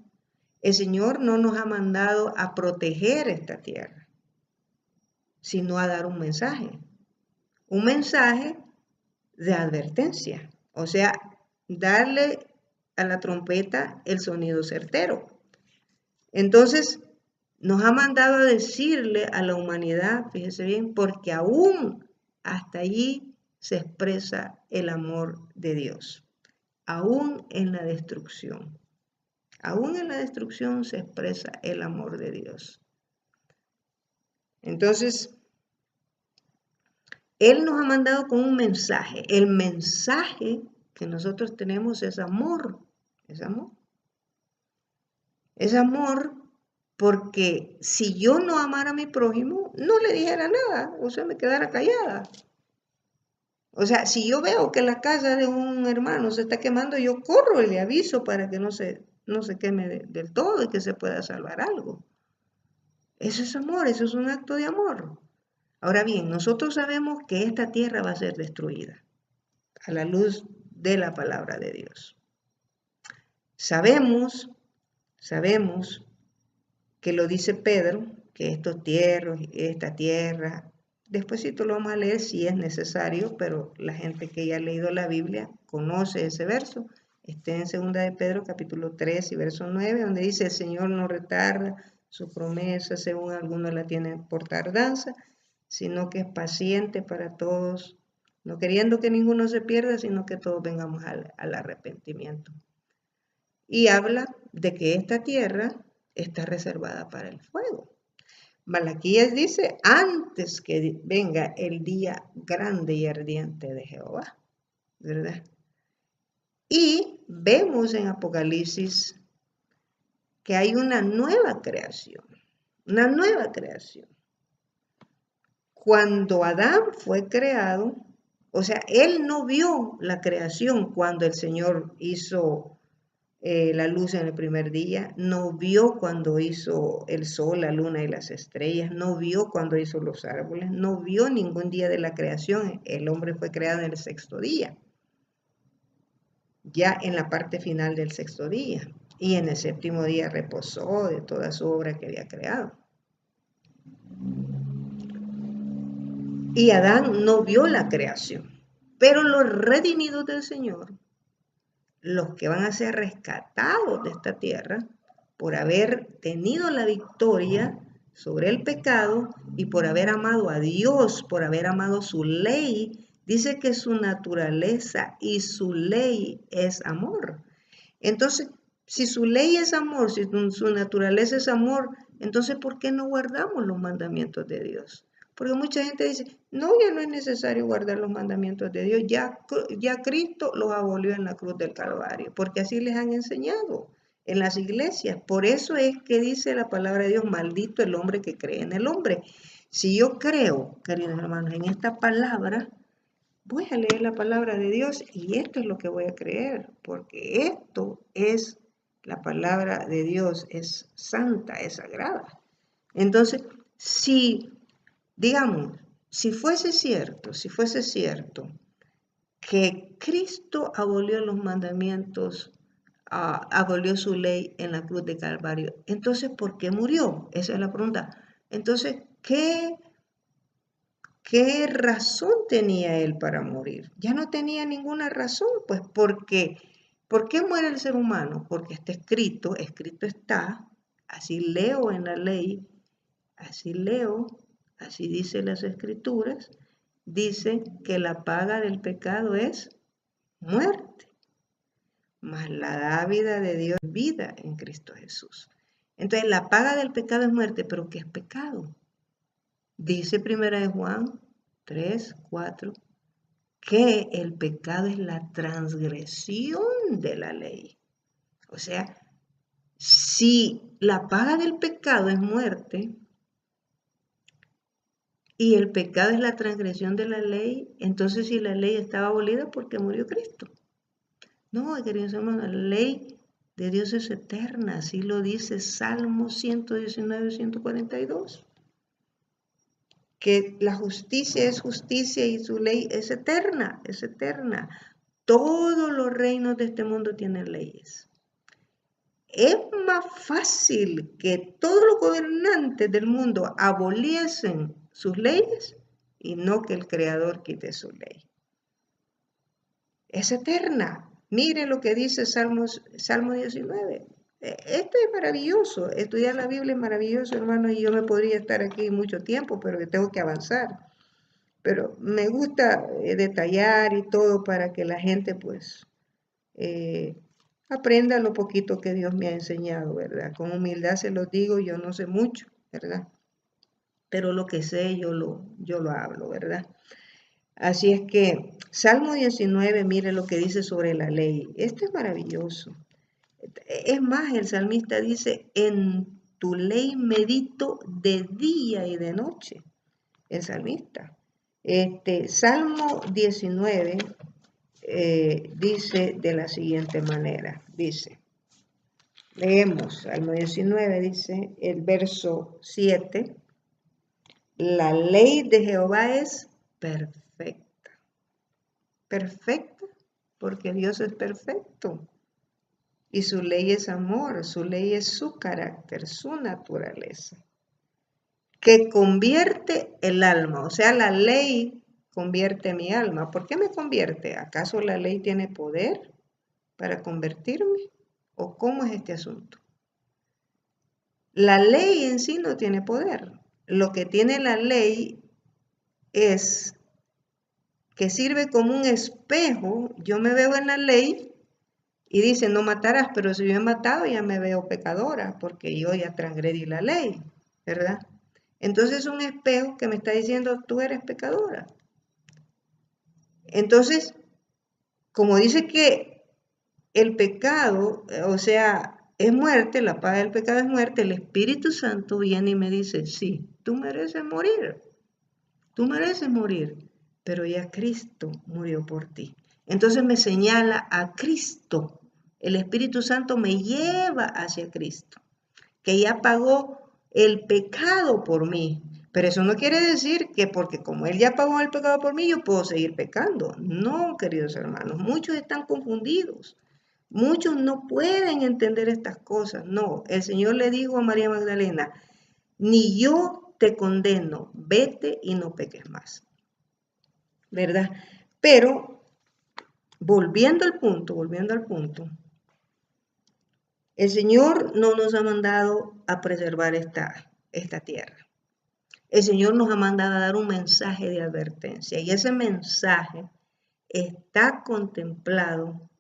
no nos ha mandado a proteger esta Tierra, sino a dar un mensaje de advertencia, o sea, darle a la trompeta el sonido certero. Entonces, nos ha mandado a decirle a la humanidad, fíjese bien, porque aún hasta allí se expresa el amor de Dios, aún en la destrucción. Aún en la destrucción se expresa el amor de Dios. Entonces, Él nos ha mandado con un mensaje. El mensaje que nosotros tenemos es amor. Es amor. Es amor porque si yo no amara a mi prójimo, no le dijera nada, o sea, me quedara callada. O sea, si yo veo que la casa de un hermano se está quemando, yo corro y le aviso para que no se queme del todo y que se pueda salvar algo. Eso es amor, eso es un acto de amor. Ahora bien, nosotros sabemos que esta tierra va a ser destruida a la luz de la palabra de Dios. Sabemos que lo dice Pedro, que esta tierra, despuesito lo vamos a leer si es necesario, pero la gente que ya ha leído la Biblia conoce ese verso. Está en 2 de Pedro capítulo 3 y verso 9, donde dice: el Señor no retarda su promesa, según algunos la tienen por tardanza, sino que es paciente para todos, no queriendo que ninguno se pierda, sino que todos vengamos al arrepentimiento. Y habla de que esta tierra está reservada para el fuego. Malaquías dice: antes que venga el día grande y ardiente de Jehová, ¿verdad? Y vemos en Apocalipsis que hay una nueva creación, una nueva creación. Cuando Adán fue creado, o sea, él no vio la creación cuando el Señor hizo la luz en el primer día, no vio cuando hizo el sol, la luna y las estrellas, no vio cuando hizo los árboles, no vio ningún día de la creación. El hombre fue creado en el sexto día, ya en la parte final del sexto día, y en el séptimo día reposó de toda su obra que había creado. Y Adán no vio la creación, pero los redimidos del Señor, los que van a ser rescatados de esta tierra por haber tenido la victoria sobre el pecado y por haber amado a Dios, por haber amado su ley, dice que su naturaleza y su ley es amor. Entonces, si su ley es amor, si su naturaleza es amor, entonces ¿por qué no guardamos los mandamientos de Dios? Porque mucha gente dice: no, ya no es necesario guardar los mandamientos de Dios, ya Cristo los abolió en la cruz del Calvario, porque así les han enseñado en las iglesias. Por eso es que dice la palabra de Dios: maldito el hombre que cree en el hombre. Si yo creo, queridos hermanos, en esta palabra, voy a leer la palabra de Dios y esto es lo que voy a creer, porque esto es la palabra de Dios, es santa, es sagrada. Entonces, digamos, si fuese cierto que Cristo abolió los mandamientos, abolió su ley en la cruz de Calvario, entonces ¿por qué murió? Esa es la pregunta. Entonces, ¿qué razón tenía él para morir? Ya no tenía ninguna razón, pues porque ¿por qué muere el ser humano? Porque está escrito está, así leo en la ley, así dice las escrituras, dice que la paga del pecado es muerte, mas la dávida de Dios es vida en Cristo Jesús. Entonces la paga del pecado es muerte, pero ¿qué es pecado? Dice 1 Juan 3, 4, que el pecado es la transgresión de la ley. O sea, si la paga del pecado es muerte, y el pecado es la transgresión de la ley, entonces si la ley estaba abolida, ¿por qué murió Cristo? No, queridos hermanos, la ley de Dios es eterna, así lo dice Salmo 119, 142. Que la justicia es justicia y su ley es eterna, es eterna. Todos los reinos de este mundo tienen leyes. Es más fácil que todos los gobernantes del mundo aboliesen sus leyes y no que el Creador quite su ley. Es eterna. Mire lo que dice Salmo 19. Esto es maravilloso. Estudiar la Biblia es maravilloso, hermano, y yo me podría estar aquí mucho tiempo, pero tengo que avanzar. Pero me gusta detallar y todo para que la gente, pues, aprenda lo poquito que Dios me ha enseñado, ¿verdad? Con humildad se los digo, yo no sé mucho, ¿verdad? Pero lo que sé yo lo hablo, ¿verdad? Así es que Salmo 19, mire lo que dice sobre la ley. Esto es maravilloso. Es más, el salmista dice, en tu ley medito de día y de noche. El salmista. Salmo 19 dice de la siguiente manera. Dice, leemos, Salmo 19 dice, el verso 7, la ley de Jehová es perfecta. Perfecta, porque Dios es perfecto. Y su ley es amor, su ley es su carácter, su naturaleza. Que convierte el alma, o sea, la ley convierte mi alma. ¿Por qué me convierte? ¿Acaso la ley tiene poder para convertirme? ¿O cómo es este asunto? La ley en sí no tiene poder. Lo que tiene la ley es que sirve como un espejo. Yo me veo en la ley y dice, no matarás, pero si yo he matado ya me veo pecadora, porque yo ya transgredí la ley, ¿verdad? Entonces es un espejo que me está diciendo, tú eres pecadora. Entonces, como dice que el pecado, o sea, es muerte, la paga del pecado es muerte, el Espíritu Santo viene y me dice, sí, tú mereces morir, pero ya Cristo murió por ti. Entonces me señala a Cristo. El Espíritu Santo me lleva hacia Cristo, que ya pagó el pecado por mí. Pero eso no quiere decir que porque como Él ya pagó el pecado por mí, yo puedo seguir pecando. No, queridos hermanos, muchos están confundidos. Muchos no pueden entender estas cosas. No, el Señor le dijo a María Magdalena, ni yo te condeno, vete y no peques más. ¿Verdad? Pero, volviendo al punto, el Señor no nos ha mandado a preservar esta tierra. El Señor nos ha mandado a dar un mensaje de advertencia y ese mensaje está contemplado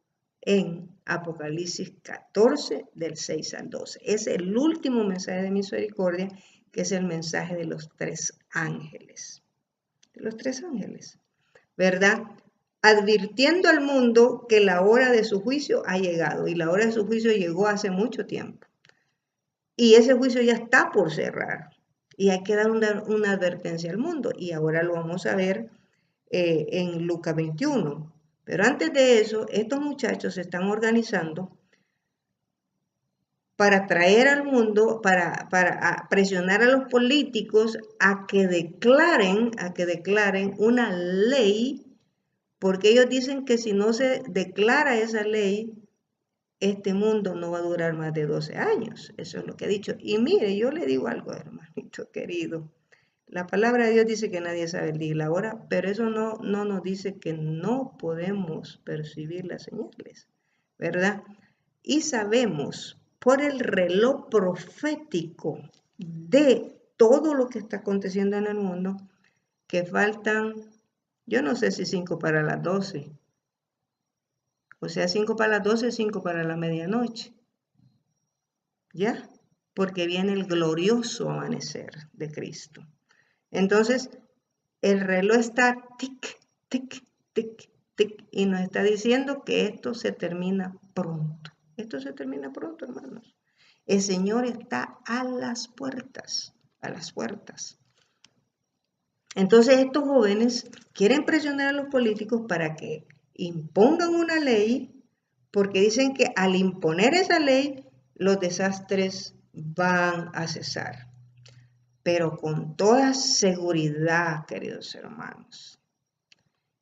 en Apocalipsis 14 del 6 al 12. Es el último mensaje de misericordia, que es el mensaje de los tres ángeles. De los tres ángeles, ¿verdad? Advirtiendo al mundo que la hora de su juicio ha llegado, y la hora de su juicio llegó hace mucho tiempo. Y ese juicio ya está por cerrar, y hay que dar una advertencia al mundo, y ahora lo vamos a ver en Lucas 21. Pero antes de eso, estos muchachos se están organizando para traer al mundo, para presionar a los políticos a que declaren una ley, porque ellos dicen que si no se declara esa ley, este mundo no va a durar más de 12 años. Eso es lo que he dicho. Y mire, yo le digo algo, hermanito querido. La palabra de Dios dice que nadie sabe el día y la hora, pero eso no nos dice que no podemos percibir las señales, ¿verdad? Y sabemos por el reloj profético de todo lo que está aconteciendo en el mundo, que faltan, yo no sé si 5 para las 12, o sea, 5 para las 12, 5 para la medianoche, ¿ya? Porque viene el glorioso amanecer de Cristo. Entonces, el reloj está tic, tic, tic, tic, y nos está diciendo que esto se termina pronto. Esto se termina pronto, hermanos. El Señor está a las puertas, a las puertas. Entonces, estos jóvenes quieren presionar a los políticos para que impongan una ley porque dicen que al imponer esa ley, los desastres van a cesar. Pero con toda seguridad, queridos hermanos,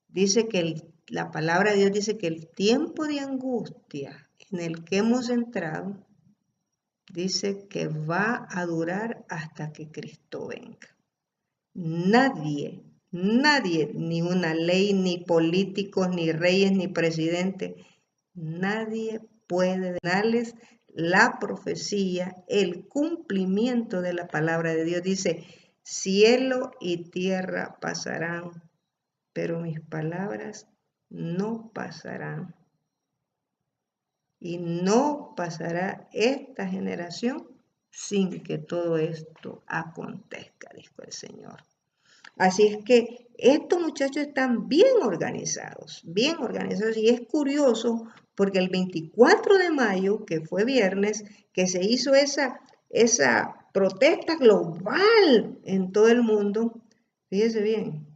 dice que la palabra de Dios dice que el tiempo de angustia en el que hemos entrado, dice que va a durar hasta que Cristo venga. Nadie, ni una ley, ni políticos, ni reyes, ni presidentes, nadie puede darles la profecía, el cumplimiento de la palabra de Dios. Dice, cielo y tierra pasarán, pero mis palabras no pasarán. Y no pasará esta generación sin que todo esto acontezca, dijo el Señor. Así es que estos muchachos están bien organizados, y es curioso porque el 24 de mayo, que fue viernes, que se hizo esa protesta global en todo el mundo, fíjese bien,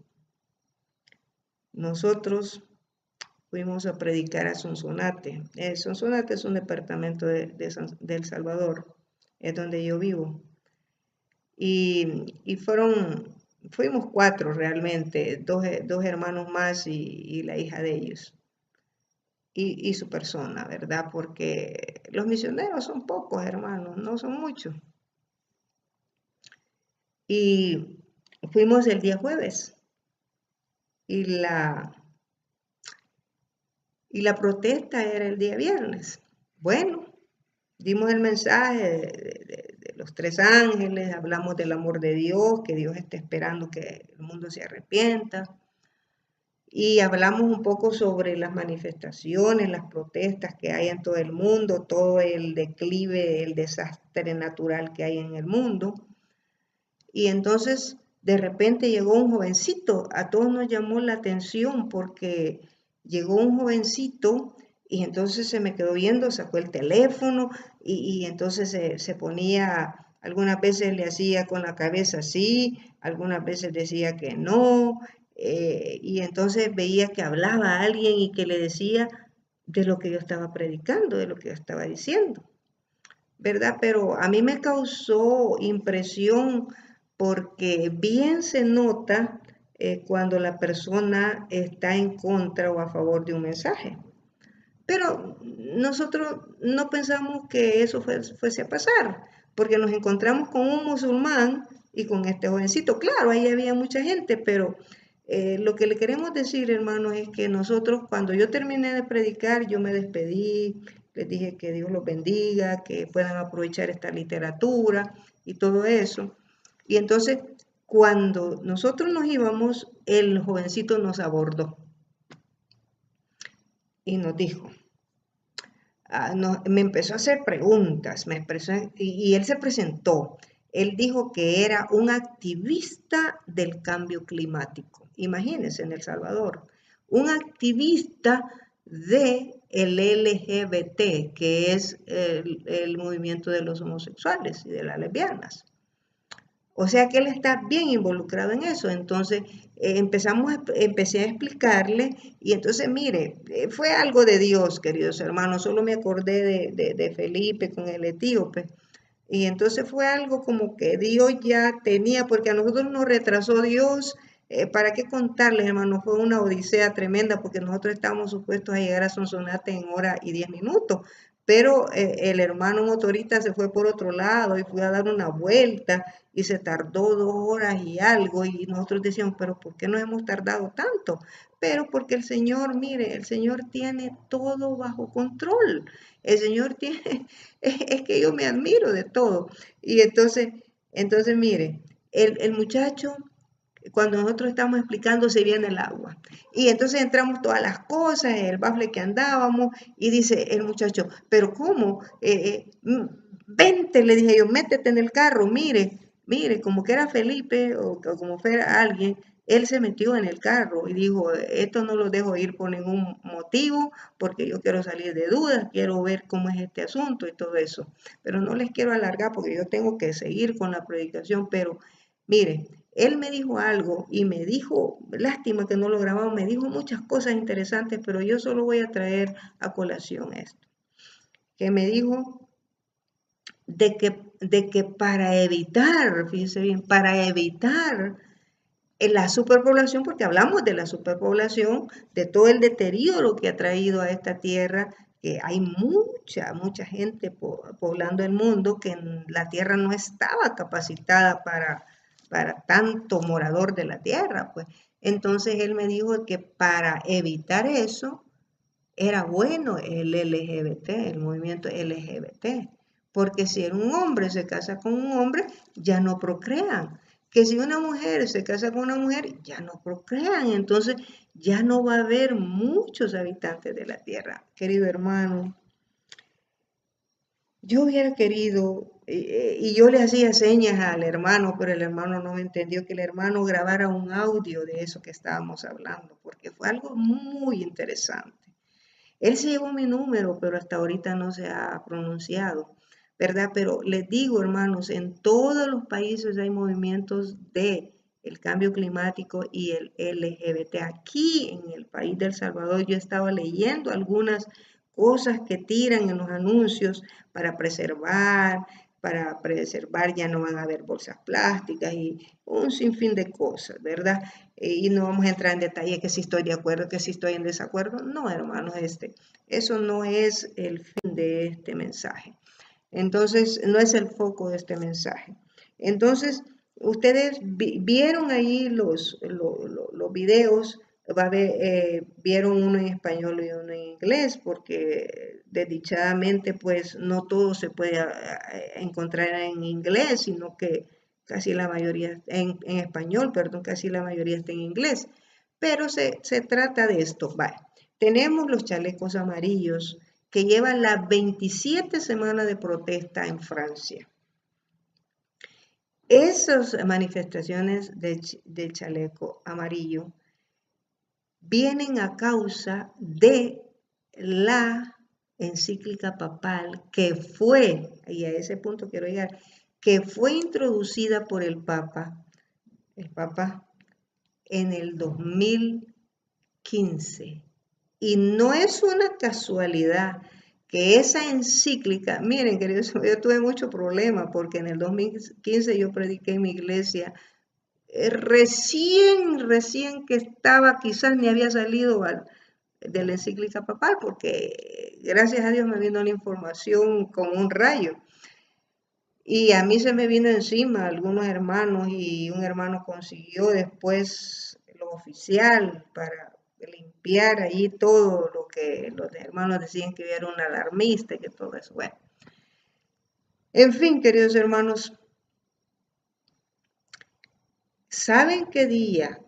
nosotros fuimos a predicar a Sonsonate. Sonsonate es un departamento de El Salvador, es donde yo vivo. Y fuimos 4 realmente, dos hermanos más y la hija de ellos. Y su persona, ¿verdad? Porque los misioneros son pocos, hermanos, no son muchos. Y fuimos el día jueves. Y la protesta era el día viernes. Bueno, dimos el mensaje de los 3 ángeles, hablamos del amor de Dios, que Dios está esperando que el mundo se arrepienta. Y hablamos un poco sobre las manifestaciones, las protestas que hay en todo el mundo, todo el declive, el desastre natural que hay en el mundo. Y entonces, de repente llegó un jovencito, a todos nos llamó la atención porque llegó un jovencito y entonces se me quedó viendo, sacó el teléfono y entonces se ponía, algunas veces le hacía con la cabeza así, algunas veces decía que no, y entonces veía que hablaba a alguien y que le decía de lo que yo estaba predicando, de lo que yo estaba diciendo, ¿verdad? Pero a mí me causó impresión porque bien se nota cuando la persona está en contra o a favor de un mensaje. Pero nosotros no pensamos que eso fuese a pasar, porque nos encontramos con un musulmán y con este jovencito. Claro, ahí había mucha gente, pero lo que le queremos decir, hermanos, es que nosotros, cuando yo terminé de predicar, yo me despedí, les dije que Dios los bendiga, que puedan aprovechar esta literatura y todo eso. Y entonces, cuando nosotros nos íbamos, el jovencito nos abordó y nos dijo, me empezó a hacer preguntas, y él se presentó. Él dijo que era un activista del cambio climático. Imagínense, en El Salvador, un activista del LGBT, que es el movimiento de los homosexuales y de las lesbianas. O sea que él está bien involucrado en eso. Entonces empecé a explicarle y entonces mire, fue algo de Dios, queridos hermanos. Solo me acordé de Felipe con el etíope. Y entonces fue algo como que Dios ya tenía, porque a nosotros nos retrasó Dios. ¿Para qué contarles, hermanos? Fue una odisea tremenda porque nosotros estábamos supuestos a llegar a Sonsonate en 1:10 minutos. Pero el hermano motorista se fue por otro lado y fue a dar una vuelta y se tardó 2 horas y algo y nosotros decíamos, pero ¿por qué nos hemos tardado tanto? Pero porque el Señor, mire, el Señor tiene todo bajo control. El Señor tiene, es que yo me admiro de todo. Y entonces mire, el muchacho, cuando nosotros estamos explicando, se viene el agua. Y entonces entramos todas las cosas, el bafle que andábamos, y dice el muchacho, ¿pero cómo? Vente, le dije yo, métete en el carro, mire, como que era Felipe o como fuera alguien, él se metió en el carro y dijo, esto no lo dejo ir por ningún motivo, porque yo quiero salir de dudas, quiero ver cómo es este asunto y todo eso. Pero no les quiero alargar porque yo tengo que seguir con la predicación, pero mire, él me dijo algo y me dijo, lástima que no lo grabamos, me dijo muchas cosas interesantes, pero yo solo voy a traer a colación esto. Que me dijo de que para evitar, fíjense bien, para evitar la superpoblación, porque hablamos de la superpoblación, de todo el deterioro que ha traído a esta tierra, que hay mucha gente poblando el mundo, que la tierra no estaba capacitada para tanto morador de la tierra, pues. Entonces él me dijo que para evitar eso era bueno el LGBT, el movimiento LGBT, porque si un hombre se casa con un hombre, ya no procrean. Que si una mujer se casa con una mujer, ya no procrean. Entonces ya no va a haber muchos habitantes de la tierra. Querido hermano, yo hubiera querido, y yo le hacía señas al hermano, pero el hermano no me entendió, que el hermano grabara un audio de eso que estábamos hablando, porque fue algo muy interesante. Él se llevó mi número, pero hasta ahorita no se ha pronunciado, ¿verdad? Pero les digo, hermanos, en todos los países hay movimientos de el cambio climático y el LGBT. Aquí en el país de El Salvador yo estaba leyendo algunas cosas que tiran en los anuncios para preservar ya no van a haber bolsas plásticas y un sinfín de cosas, ¿verdad? Y no vamos a entrar en detalle que si estoy de acuerdo, que si estoy en desacuerdo. No, hermanos, eso no es el fin de este mensaje. Entonces, no es el foco de este mensaje. Entonces, ustedes vieron ahí los videos, vieron uno en español y uno en inglés, porque desdichadamente pues no todo se puede encontrar en inglés, sino que casi la mayoría, en español, perdón, casi la mayoría está en inglés. Pero se trata de esto. Vale. Tenemos los chalecos amarillos que llevan las 27 semanas de protesta en Francia. Esas manifestaciones del chaleco amarillo vienen a causa de la encíclica papal que fue, y a ese punto quiero llegar, que fue introducida por el Papa en el 2015. Y no es una casualidad que esa encíclica, miren queridos, yo tuve mucho problema porque en el 2015 yo prediqué en mi iglesia, recién que estaba, quizás ni había salido de la encíclica papal, porque gracias a Dios me vino la información como un rayo. Y a mí se me vino encima algunos hermanos y un hermano consiguió después lo oficial para limpiar ahí todo lo que los hermanos decían que era un alarmista y que todo eso. Bueno, en fin, queridos hermanos, ¿saben qué día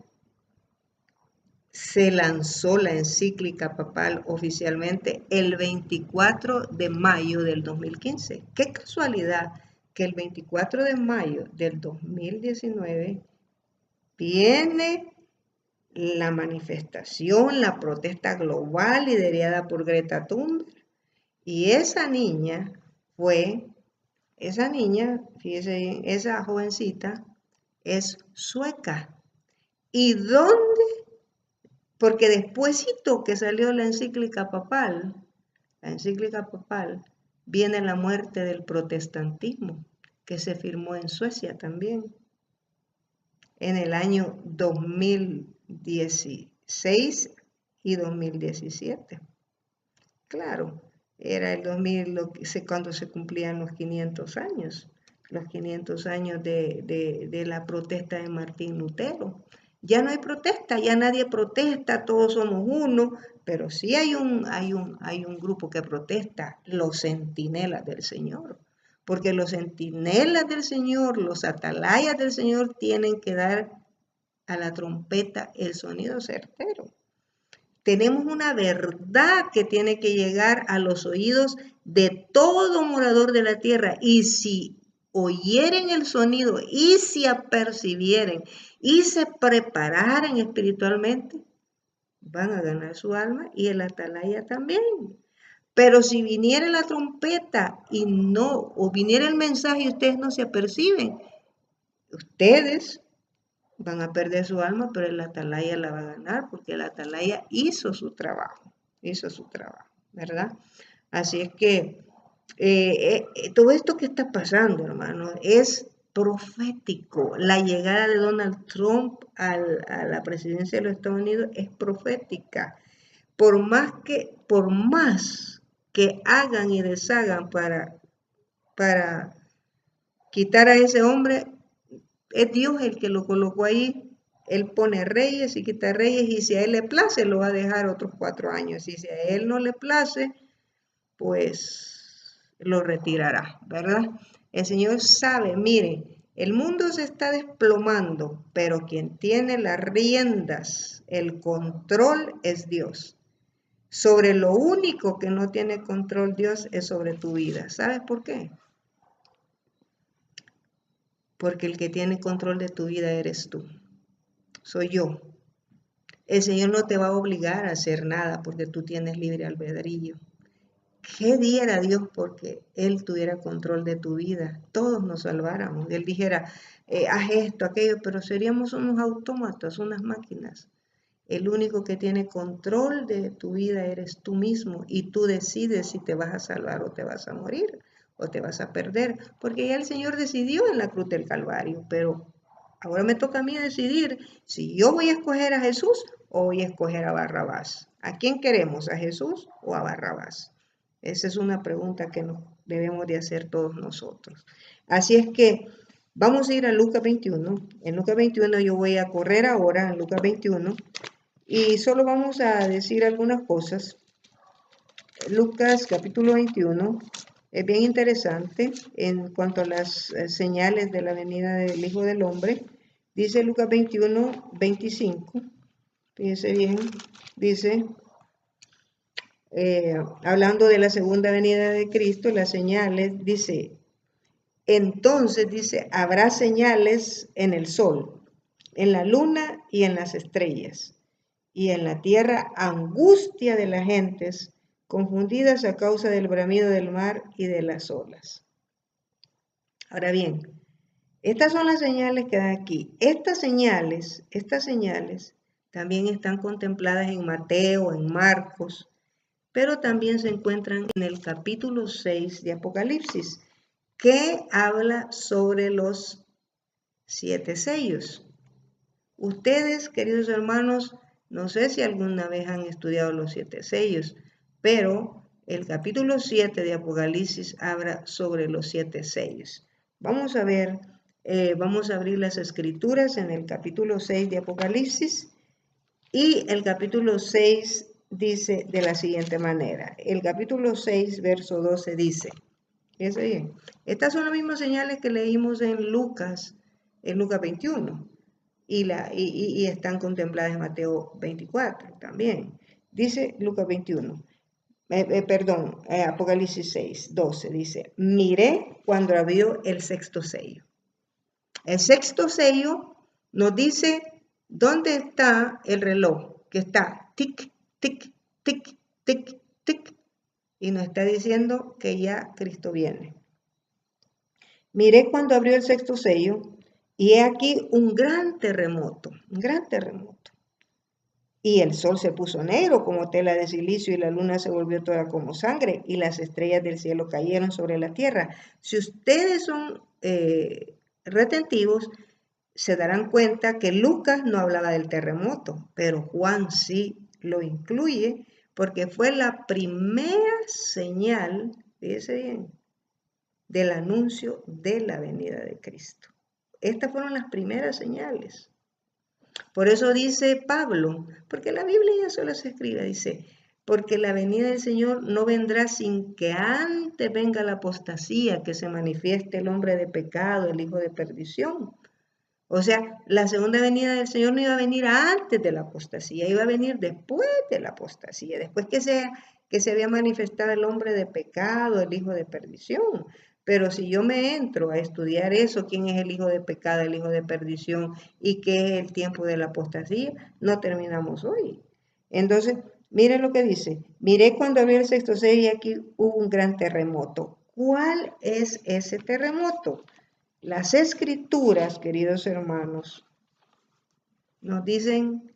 se lanzó la encíclica papal oficialmente? El 24 de mayo del 2015. Qué casualidad que el 24 de mayo del 2019 viene la manifestación, la protesta global liderada por Greta Thunberg. Y esa niña, fíjese bien, esa jovencita es sueca. ¿Y dónde? Porque despuésito que salió la encíclica papal, viene la muerte del protestantismo, que se firmó en Suecia también, en el año 2016 y 2017. Claro, era el 2000 cuando se cumplían los 500 años de la protesta de Martín Lutero. Ya no hay protesta, ya nadie protesta, todos somos uno, pero sí hay un grupo que protesta, los centinelas del Señor. Porque los centinelas del Señor, los atalayas del Señor, tienen que dar a la trompeta el sonido certero. Tenemos una verdad que tiene que llegar a los oídos de todo morador de la tierra. Y si oyeren el sonido y si apercibieren y se prepararen espiritualmente, van a ganar su alma y el atalaya también. Pero si viniera la trompeta o viniera el mensaje y ustedes no se aperciben, ustedes van a perder su alma, pero el atalaya la va a ganar porque el atalaya hizo su trabajo, ¿verdad? Así es que todo esto que está pasando, hermano, es profético. La llegada de Donald Trump a la presidencia de los Estados Unidos es profética. Por más que hagan y deshagan para quitar a ese hombre, es Dios el que lo colocó ahí. Él pone reyes y quita reyes, y si a él le place, lo va a dejar otros 4 años. Y si a él no le place, pues lo retirará, ¿verdad? El Señor sabe, mire, el mundo se está desplomando, pero quien tiene las riendas, el control es Dios. Sobre lo único que no tiene control Dios es sobre tu vida. ¿Sabes por qué? Porque el que tiene control de tu vida eres tú. Soy yo. El Señor no te va a obligar a hacer nada porque tú tienes libre albedrío. ¿Qué diera Dios porque Él tuviera control de tu vida? Todos nos salváramos. Él dijera, haz esto, aquello, pero seríamos unos autómatas, unas máquinas. El único que tiene control de tu vida eres tú mismo, y tú decides si te vas a salvar o te vas a morir o te vas a perder, porque ya el Señor decidió en la cruz del Calvario, pero ahora me toca a mí decidir si yo voy a escoger a Jesús o voy a escoger a Barrabás. ¿A quién queremos, a Jesús o a Barrabás? Esa es una pregunta que nos debemos de hacer todos nosotros. Así es que vamos a ir a Lucas 21. En Lucas 21 yo voy a correr ahora, en Lucas 21, y solo vamos a decir algunas cosas. Lucas capítulo 21 es bien interesante en cuanto a las señales de la venida del Hijo del Hombre. Dice Lucas 21, 25, fíjense bien, dice... hablando de la segunda venida de Cristo, las señales, dice, entonces dice, habrá señales en el sol, en la luna y en las estrellas, y en la tierra angustia de las gentes, confundidas a causa del bramido del mar y de las olas. Ahora bien, estas son las señales que dan aquí. Estas señales también están contempladas en Mateo, en Marcos, pero también se encuentran en el capítulo 6 de Apocalipsis, que habla sobre los 7 sellos. Ustedes, queridos hermanos, no sé si alguna vez han estudiado los 7 sellos, pero el capítulo 7 de Apocalipsis habla sobre los 7 sellos. Vamos a ver, vamos a abrir las escrituras en el capítulo 6 de Apocalipsis, y el capítulo 6 dice de la siguiente manera. El capítulo 6, verso 12 dice, fíjense bien, estas son las mismas señales que leímos en Lucas 21, y están contempladas en Mateo 24 también. Dice Lucas 21, Apocalipsis 6, 12, dice, miré cuando abrió el 6º sello. El 6º sello nos dice dónde está el reloj, que está tic, tic, tic, tic, tic, y nos está diciendo que ya Cristo viene. Miré cuando abrió el 6º sello, y he aquí un gran terremoto, y el sol se puso negro como tela de silicio, y la luna se volvió toda como sangre, y las estrellas del cielo cayeron sobre la tierra. Si ustedes son retentivos, se darán cuenta que Lucas no hablaba del terremoto, pero Juan sí lo incluye, porque fue la primera señal, fíjese bien, del anuncio de la venida de Cristo. Estas fueron las primeras señales. Por eso dice Pablo, porque la Biblia ya solo se escribe, dice, porque la venida del Señor no vendrá sin que antes venga la apostasía, que se manifieste el hombre de pecado, el hijo de perdición. O sea, la segunda venida del Señor no iba a venir antes de la apostasía, iba a venir después de la apostasía, después que se había manifestado el hombre de pecado, el hijo de perdición. Pero si yo me entro a estudiar eso, quién es el hijo de pecado, el hijo de perdición, y qué es el tiempo de la apostasía, no terminamos hoy. Entonces, miren lo que dice, miré cuando abrió el 6º sello y aquí hubo un gran terremoto. ¿Cuál es ese terremoto? Las escrituras, queridos hermanos, nos dicen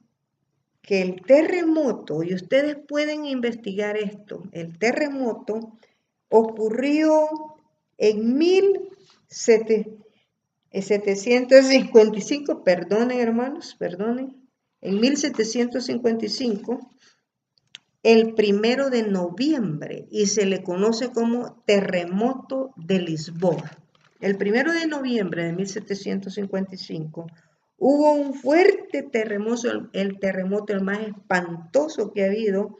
que el terremoto, y ustedes pueden investigar esto, el terremoto ocurrió en 1755, perdonen hermanos, perdonen, en 1755, el 1 de noviembre, y se le conoce como terremoto de Lisboa. El 1 de noviembre de 1755 hubo un fuerte terremoto, el terremoto el más espantoso que ha habido,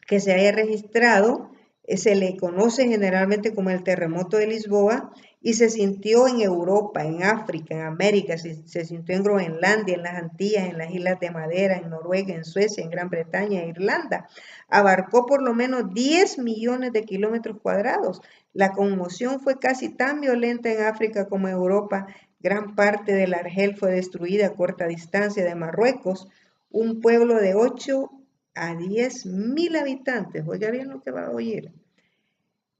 que se haya registrado. Se le conoce generalmente como el terremoto de Lisboa y se sintió en Europa, en África, en América, se sintió en Groenlandia, en las Antillas, en las Islas de Madera, en Noruega, en Suecia, en Gran Bretaña e Irlanda. Abarcó por lo menos 10 millones de kilómetros cuadrados. La conmoción fue casi tan violenta en África como en Europa. Gran parte del Argel fue destruida a corta distancia de Marruecos. Un pueblo de 8 a 10.000 habitantes, oiga bien lo que va a oír,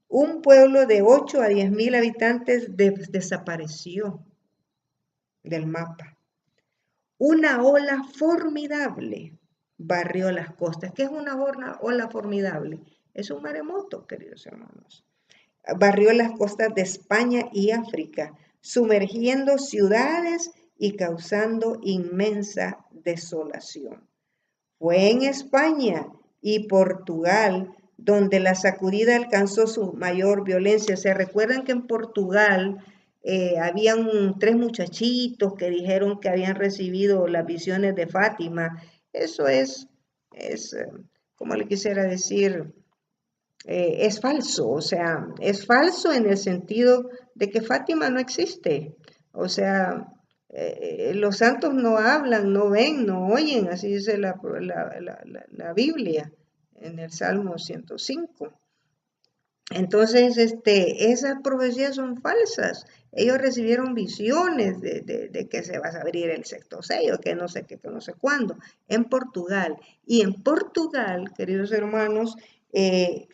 un pueblo de 8 a 10.000 habitantes desapareció del mapa. Una ola formidable barrió las costas. ¿Qué es una ola formidable? Es un maremoto, queridos hermanos. Barrió las costas de España y África, sumergiendo ciudades y causando inmensa desolación. Fue en España y Portugal donde la sacudida alcanzó su mayor violencia. ¿Se recuerdan que en Portugal habían 3 muchachitos que dijeron que habían recibido las visiones de Fátima? Eso es como le quisiera decir, es falso. O sea, es falso en el sentido de que Fátima no existe. O sea, los santos no hablan, no ven, no oyen, así dice la Biblia en el Salmo 105. Entonces, esas profecías son falsas. Ellos recibieron visiones de que se va a abrir el sexto sello, que no sé qué, que no sé cuándo, en Portugal. Y en Portugal, queridos hermanos,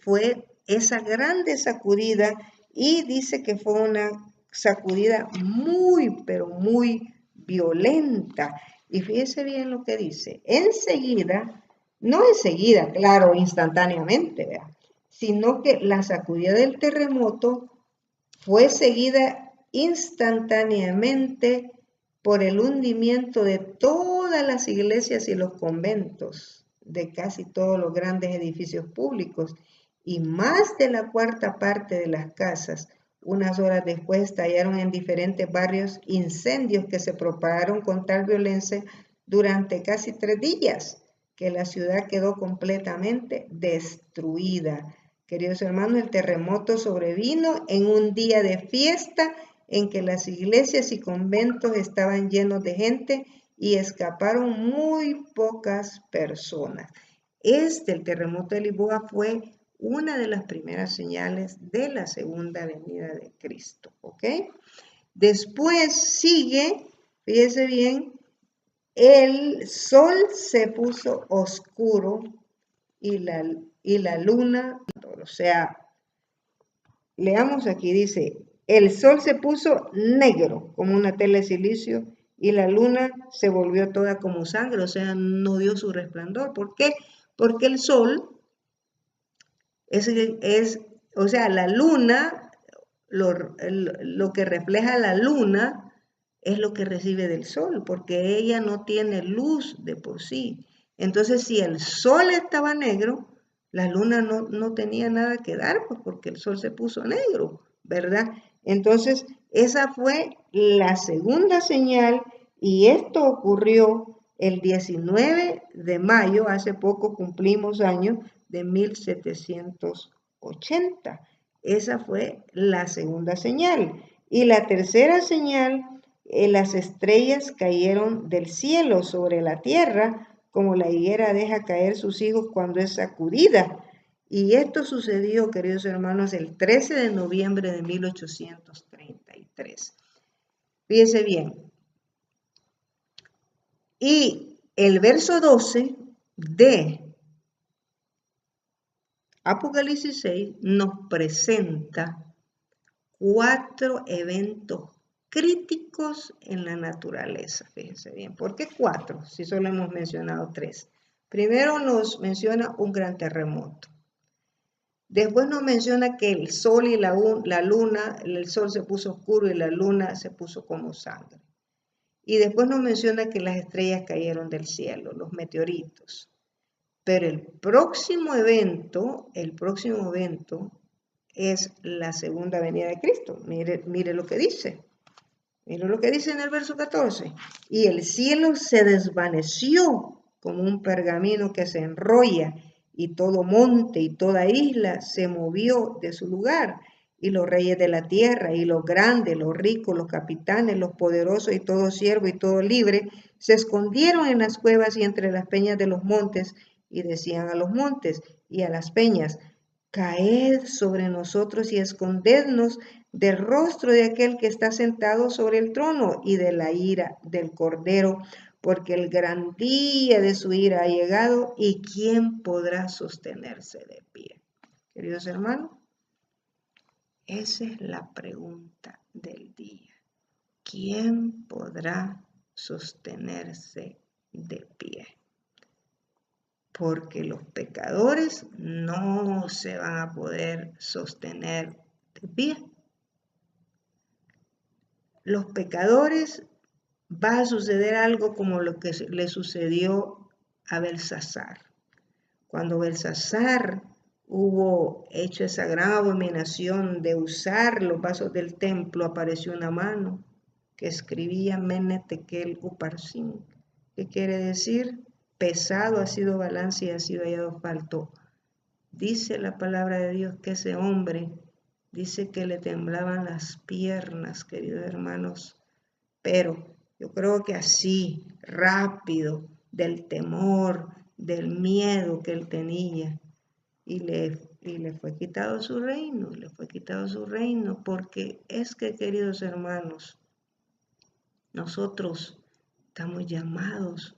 fue esa grande sacudida, y dice que fue una sacudida muy, pero muy violenta. Y fíjese bien lo que dice. Enseguida, no enseguida, claro, instantáneamente, ¿verdad?, sino que la sacudida del terremoto fue seguida instantáneamente por el hundimiento de todas las iglesias y los conventos de casi todos los grandes edificios públicos, y más de la cuarta parte de las casas. Unas horas después estallaron en diferentes barrios incendios que se propagaron con tal violencia durante casi 3 días que la ciudad quedó completamente destruida. Queridos hermanos, el terremoto sobrevino en un día de fiesta en que las iglesias y conventos estaban llenos de gente y escaparon muy pocas personas. El terremoto de Lisboa fue una de las primeras señales de la segunda venida de Cristo, ¿ok? Después sigue, fíjese bien, el sol se puso oscuro y la luna, o sea, leamos aquí, dice, el sol se puso negro como una tela de silicio y la luna se volvió toda como sangre, o sea, no dio su resplandor. ¿Por qué? Porque el sol o sea, la luna, lo que refleja la luna es lo que recibe del sol, porque ella no tiene luz de por sí. Entonces, si el sol estaba negro, la luna no tenía nada que dar, pues porque el sol se puso negro, ¿verdad? Entonces, esa fue la segunda señal, y esto ocurrió el 19 de mayo, hace poco cumplimos años, de 1780. Esa fue la segunda señal. Y la tercera señal, las estrellas cayeron del cielo sobre la tierra, como la higuera deja caer sus higos cuando es sacudida. Y esto sucedió, queridos hermanos, el 13 de noviembre de 1833. Fíjense bien. Y el verso 12 de Apocalipsis 6 nos presenta 4 eventos críticos en la naturaleza. Fíjense bien, ¿por qué 4? Si solo hemos mencionado 3. Primero nos menciona un gran terremoto. Después nos menciona que el sol y la luna, el sol se puso oscuro y la luna se puso como sangre. Y después nos menciona que las estrellas cayeron del cielo, los meteoritos. Pero el próximo evento es la segunda venida de Cristo. Mire lo que dice. Mire lo que dice en el verso 14. Y el cielo se desvaneció como un pergamino que se enrolla, y todo monte y toda isla se movió de su lugar. Y los reyes de la tierra, y los grandes, los ricos, los capitanes, los poderosos, y todo siervo y todo libre, se escondieron en las cuevas y entre las peñas de los montes, y decían a los montes y a las peñas: caed sobre nosotros y escondednos del rostro de aquel que está sentado sobre el trono y de la ira del Cordero, porque el gran día de su ira ha llegado, y ¿quién podrá sostenerse de pie? Queridos hermanos, esa es la pregunta del día. ¿Quién podrá sostenerse de pie? Porque los pecadores no se van a poder sostener de pie. Los pecadores, va a suceder algo como lo que le sucedió a Belsasar. Cuando Belsasar hubo hecho esa gran abominación de usar los vasos del templo, apareció una mano que escribía Mene Tekel Uparsin. ¿Qué quiere decir? Pesado ha sido balance y ha sido hallado falto. Dice la palabra de Dios que ese hombre, dice que le temblaban las piernas, queridos hermanos, pero yo creo que así, rápido, del temor, del miedo que él tenía, y le fue quitado su reino, porque es que, queridos hermanos, nosotros estamos llamados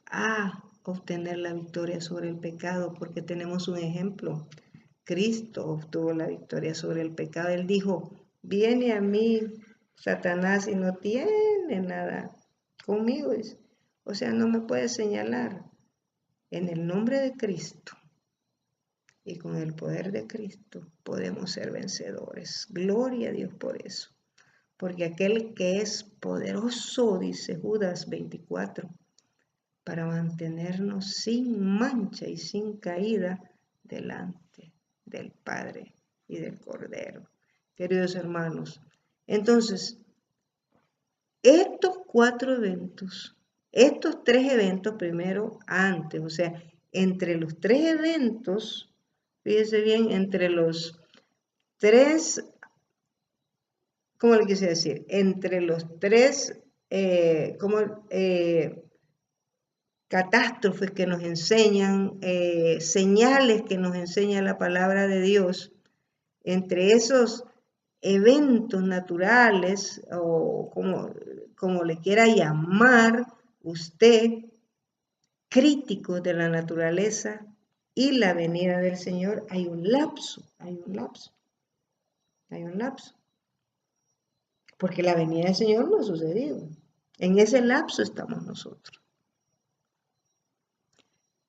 a obtener la victoria sobre el pecado, porque tenemos un ejemplo. Cristo obtuvo la victoria sobre el pecado. Él dijo: viene a mí Satanás y no tiene nada conmigo. O sea, no me puede señalar. En el nombre de Cristo y con el poder de Cristo podemos ser vencedores. Gloria a Dios por eso. Porque aquel que es poderoso, dice Judas 24, para mantenernos sin mancha y sin caída delante del Padre y del Cordero. Queridos hermanos, entonces, estos 4 eventos, estos 3 eventos primero antes, o sea, entre los 3 eventos, fíjese bien, entre los 3, ¿cómo le quise decir? Entre los 3, catástrofes que nos enseñan, señales que nos enseña la palabra de Dios, entre esos eventos naturales, o como le quiera llamar usted, críticos de la naturaleza y la venida del Señor, hay un lapso. Porque la venida del Señor no ha sucedido. En ese lapso estamos nosotros.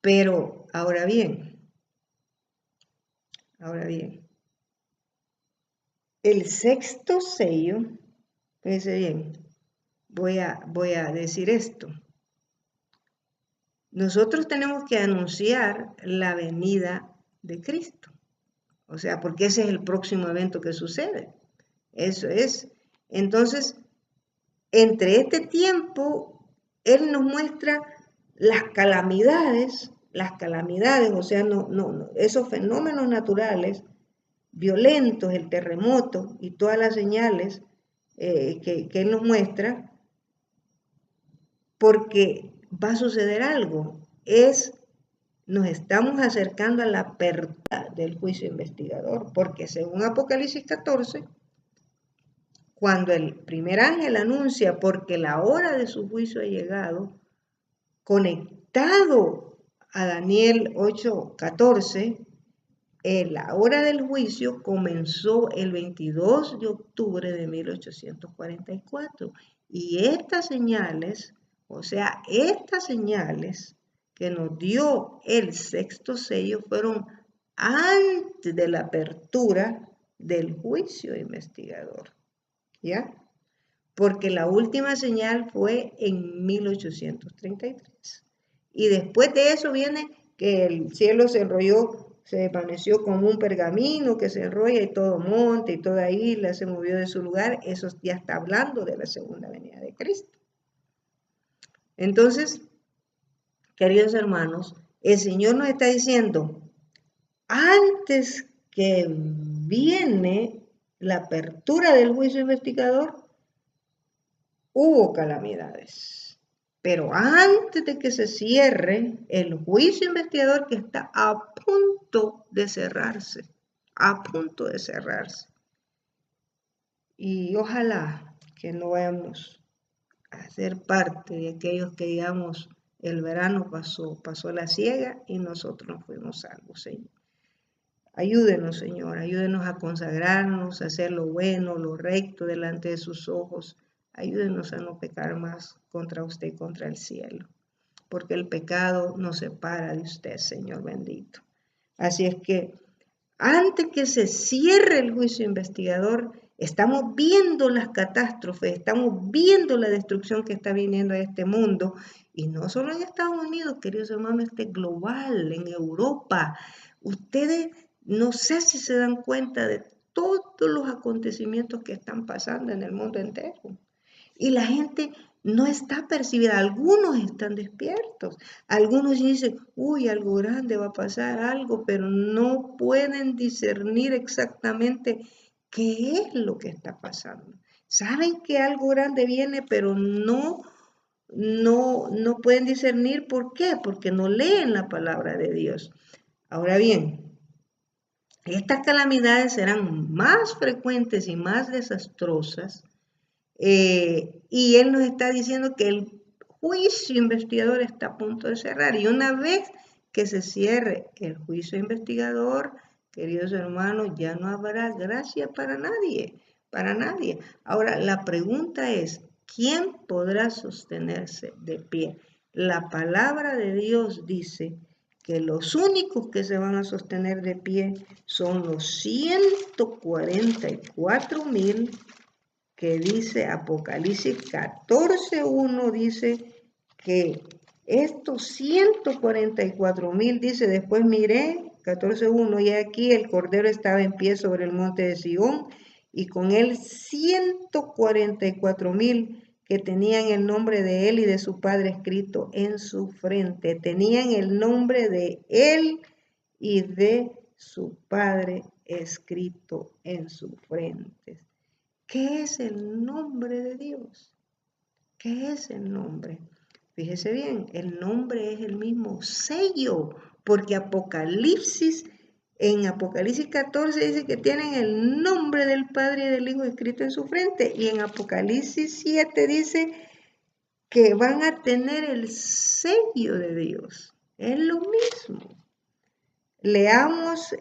Pero ahora bien, el 6º sello, fíjense bien, voy a decir esto. Nosotros tenemos que anunciar la venida de Cristo. O sea, porque ese es el próximo evento que sucede. Eso es. Entonces, entre este tiempo, Él nos muestra las calamidades, o sea, esos fenómenos naturales violentos, el terremoto y todas las señales que Él nos muestra, porque va a suceder algo. Nos estamos acercando a la apertura del juicio investigador, porque según Apocalipsis 14, cuando el primer ángel anuncia porque la hora de su juicio ha llegado, conectado a Daniel 8:14, la hora del juicio comenzó el 22 de octubre de 1844. Y estas señales, o sea, estas señales que nos dio el sexto sello fueron antes de la apertura del juicio investigador, ¿ya? Porque la última señal fue en 1833. Y después de eso viene que el cielo se enrolló, se desvaneció como un pergamino que se enrolla y todo monte y toda isla se movió de su lugar. Eso ya está hablando de la segunda venida de Cristo. Entonces, queridos hermanos, el Señor nos está diciendo, antes que viene la apertura del juicio investigador, hubo calamidades. Pero antes de que se cierre el juicio investigador que está a punto de cerrarse, a punto de cerrarse. Y ojalá que no vayamos a ser parte de aquellos que digamos, el verano pasó la siega y nosotros nos fuimos salvos, Señor. Ayúdenos, Señor, ayúdenos a consagrarnos, a hacer lo bueno, lo recto delante de sus ojos. Ayúdenos a no pecar más contra usted y contra el cielo, porque el pecado nos separa de usted, Señor bendito. Así es que antes que se cierre el juicio investigador, estamos viendo las catástrofes, estamos viendo la destrucción que está viniendo a este mundo, y no solo en Estados Unidos, queridos hermanos, este global, en Europa. Ustedes no sé si se dan cuenta de todos los acontecimientos que están pasando en el mundo entero. Y la gente no está percibida. Algunos están despiertos. Algunos dicen, uy, algo grande va a pasar, algo, pero no pueden discernir exactamente qué es lo que está pasando. Saben que algo grande viene, pero no pueden discernir. ¿Por qué? Porque no leen la palabra de Dios. Ahora bien, estas calamidades serán más frecuentes y más desastrosas, y él nos está diciendo que el juicio investigador está a punto de cerrar, y una vez que se cierre el juicio investigador, queridos hermanos, ya no habrá gracia para nadie, para nadie. Ahora, la pregunta es, ¿quién podrá sostenerse de pie? La palabra de Dios dice que los únicos que se van a sostener de pie son los 144,000 que dice Apocalipsis 14:1, dice que estos 144,000, dice, después miré, 14:1, y aquí el Cordero estaba en pie sobre el monte de Sion, y con él 144,000 que tenían el nombre de él y de su padre escrito en su frente. Tenían el nombre de él y de su padre escrito en su frente. ¿Qué es el nombre de Dios? ¿Qué es el nombre? Fíjese bien, el nombre es el mismo sello, porque en Apocalipsis 14 dice que tienen el nombre del Padre y del Hijo escrito en su frente, y en Apocalipsis 7 dice que van a tener el sello de Dios. Es lo mismo. Leamos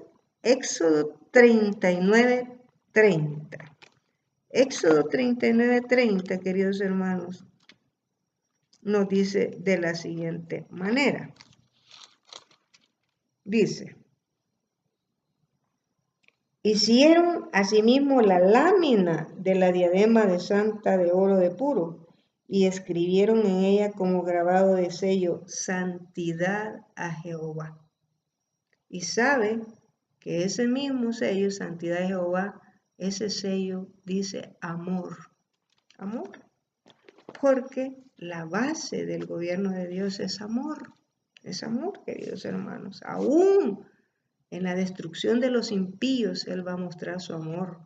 Éxodo 39:30. Éxodo 39:30, queridos hermanos, nos dice de la siguiente manera. Dice, hicieron asimismo la lámina de la diadema de santa de oro de puro, y escribieron en ella como grabado de sello, santidad a Jehová. Y sabe que ese mismo sello, santidad a Jehová, ese sello dice amor. Amor. Porque la base del gobierno de Dios es amor. Es amor, queridos hermanos. Aún en la destrucción de los impíos, Él va a mostrar su amor.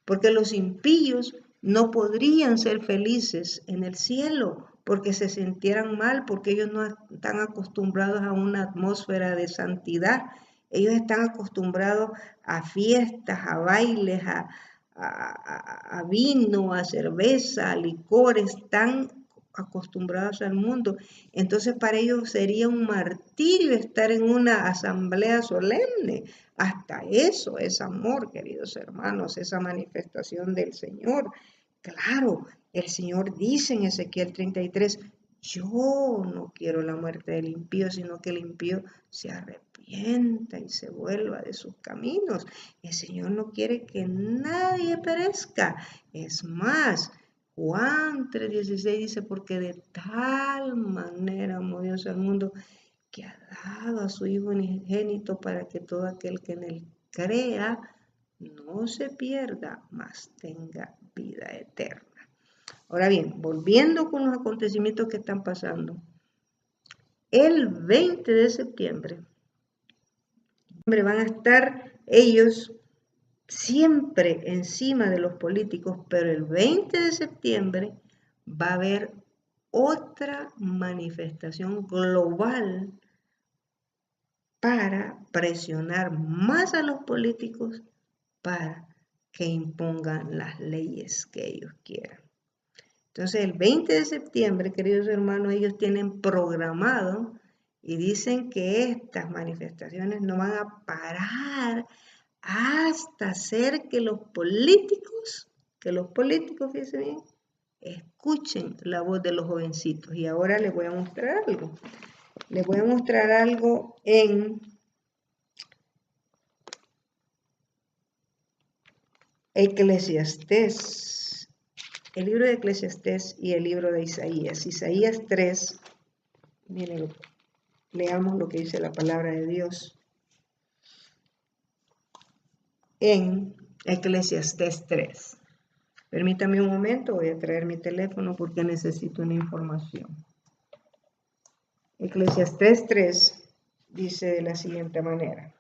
Porque los impíos no podrían ser felices en el cielo porque se sintieran mal, porque ellos no están acostumbrados a una atmósfera de santidad. Ellos están acostumbrados a fiestas, a bailes, a vino, a cerveza, a licores. Están acostumbrados al mundo. Entonces para ellos sería un martirio estar en una asamblea solemne. Hasta eso es amor, queridos hermanos, esa manifestación del Señor. Claro, el Señor dice en Ezequiel 33, yo no quiero la muerte del impío, sino que el impío se arrepienta y se vuelva de sus caminos. El Señor no quiere que nadie perezca. Es más, Juan 3:16 dice, porque de tal manera amó Dios al mundo que ha dado a su Hijo unigénito para que todo aquel que en él crea no se pierda, mas tenga vida eterna. Ahora bien, volviendo con los acontecimientos que están pasando, el 20 de septiembre van a estar ellos siempre encima de los políticos, pero el 20 de septiembre va a haber otra manifestación global para presionar más a los políticos para que impongan las leyes que ellos quieran. Entonces, el 20 de septiembre, queridos hermanos, ellos tienen programado y dicen que estas manifestaciones no van a parar hasta hacer que los políticos, fíjense bien, escuchen la voz de los jovencitos. Y ahora les voy a mostrar algo. Les voy a mostrar algo en Eclesiastés, el libro de Eclesiastés y el libro de Isaías. Isaías 3, miren, leamos lo que dice la palabra de Dios en Eclesiastés 3. Permítame un momento, voy a traer mi teléfono porque necesito una información. Eclesiastés 3 dice de la siguiente manera.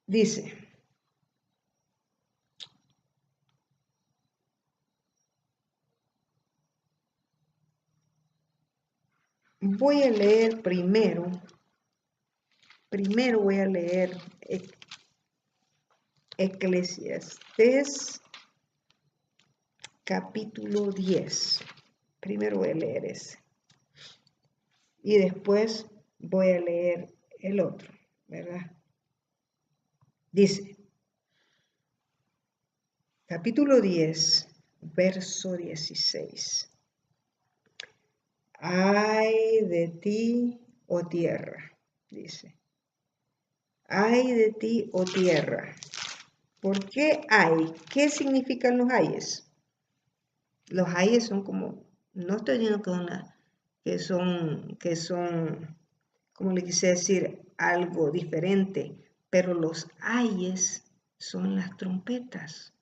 Dice, voy a leer primero voy a leer Eclesiastés capítulo 10. Primero voy a leer ese. Y después voy a leer el otro, ¿verdad? Dice, capítulo 10, verso 16. Ay de ti, oh tierra, dice. Ay de ti, oh tierra. ¿Por qué hay? ¿Qué significan los ayes? Los ayes son como, no estoy diciendo que son, como le quise decir, algo diferente, pero los ayes son las trompetas.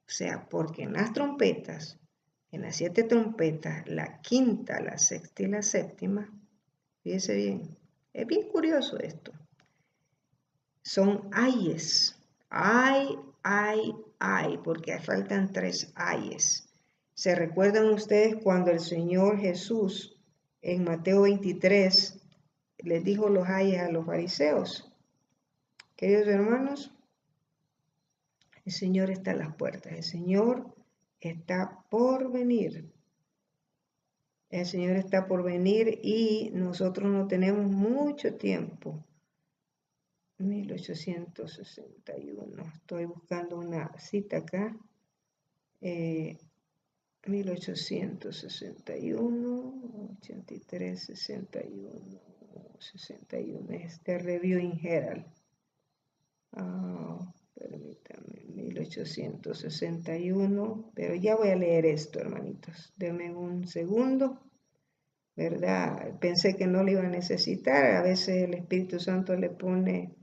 O sea, porque en las trompetas, en las 7 trompetas, la quinta, la sexta y la séptima, fíjese bien, es bien curioso esto. Son ayes. Ay, ay, ay, porque faltan 3 ayes. ¿Se recuerdan ustedes cuando el Señor Jesús en Mateo 23 les dijo los ayes a los fariseos? Queridos hermanos, el Señor está a las puertas. El Señor está por venir. El Señor está por venir y nosotros no tenemos mucho tiempo. 1861. Estoy buscando una cita acá. 1861, 83, 61, 61. Es de Reviewing Herald. Permítame, 1861. Pero ya voy a leer esto, hermanitos. Denme un segundo. ¿Verdad? Pensé que no lo iba a necesitar. A veces el Espíritu Santo le pone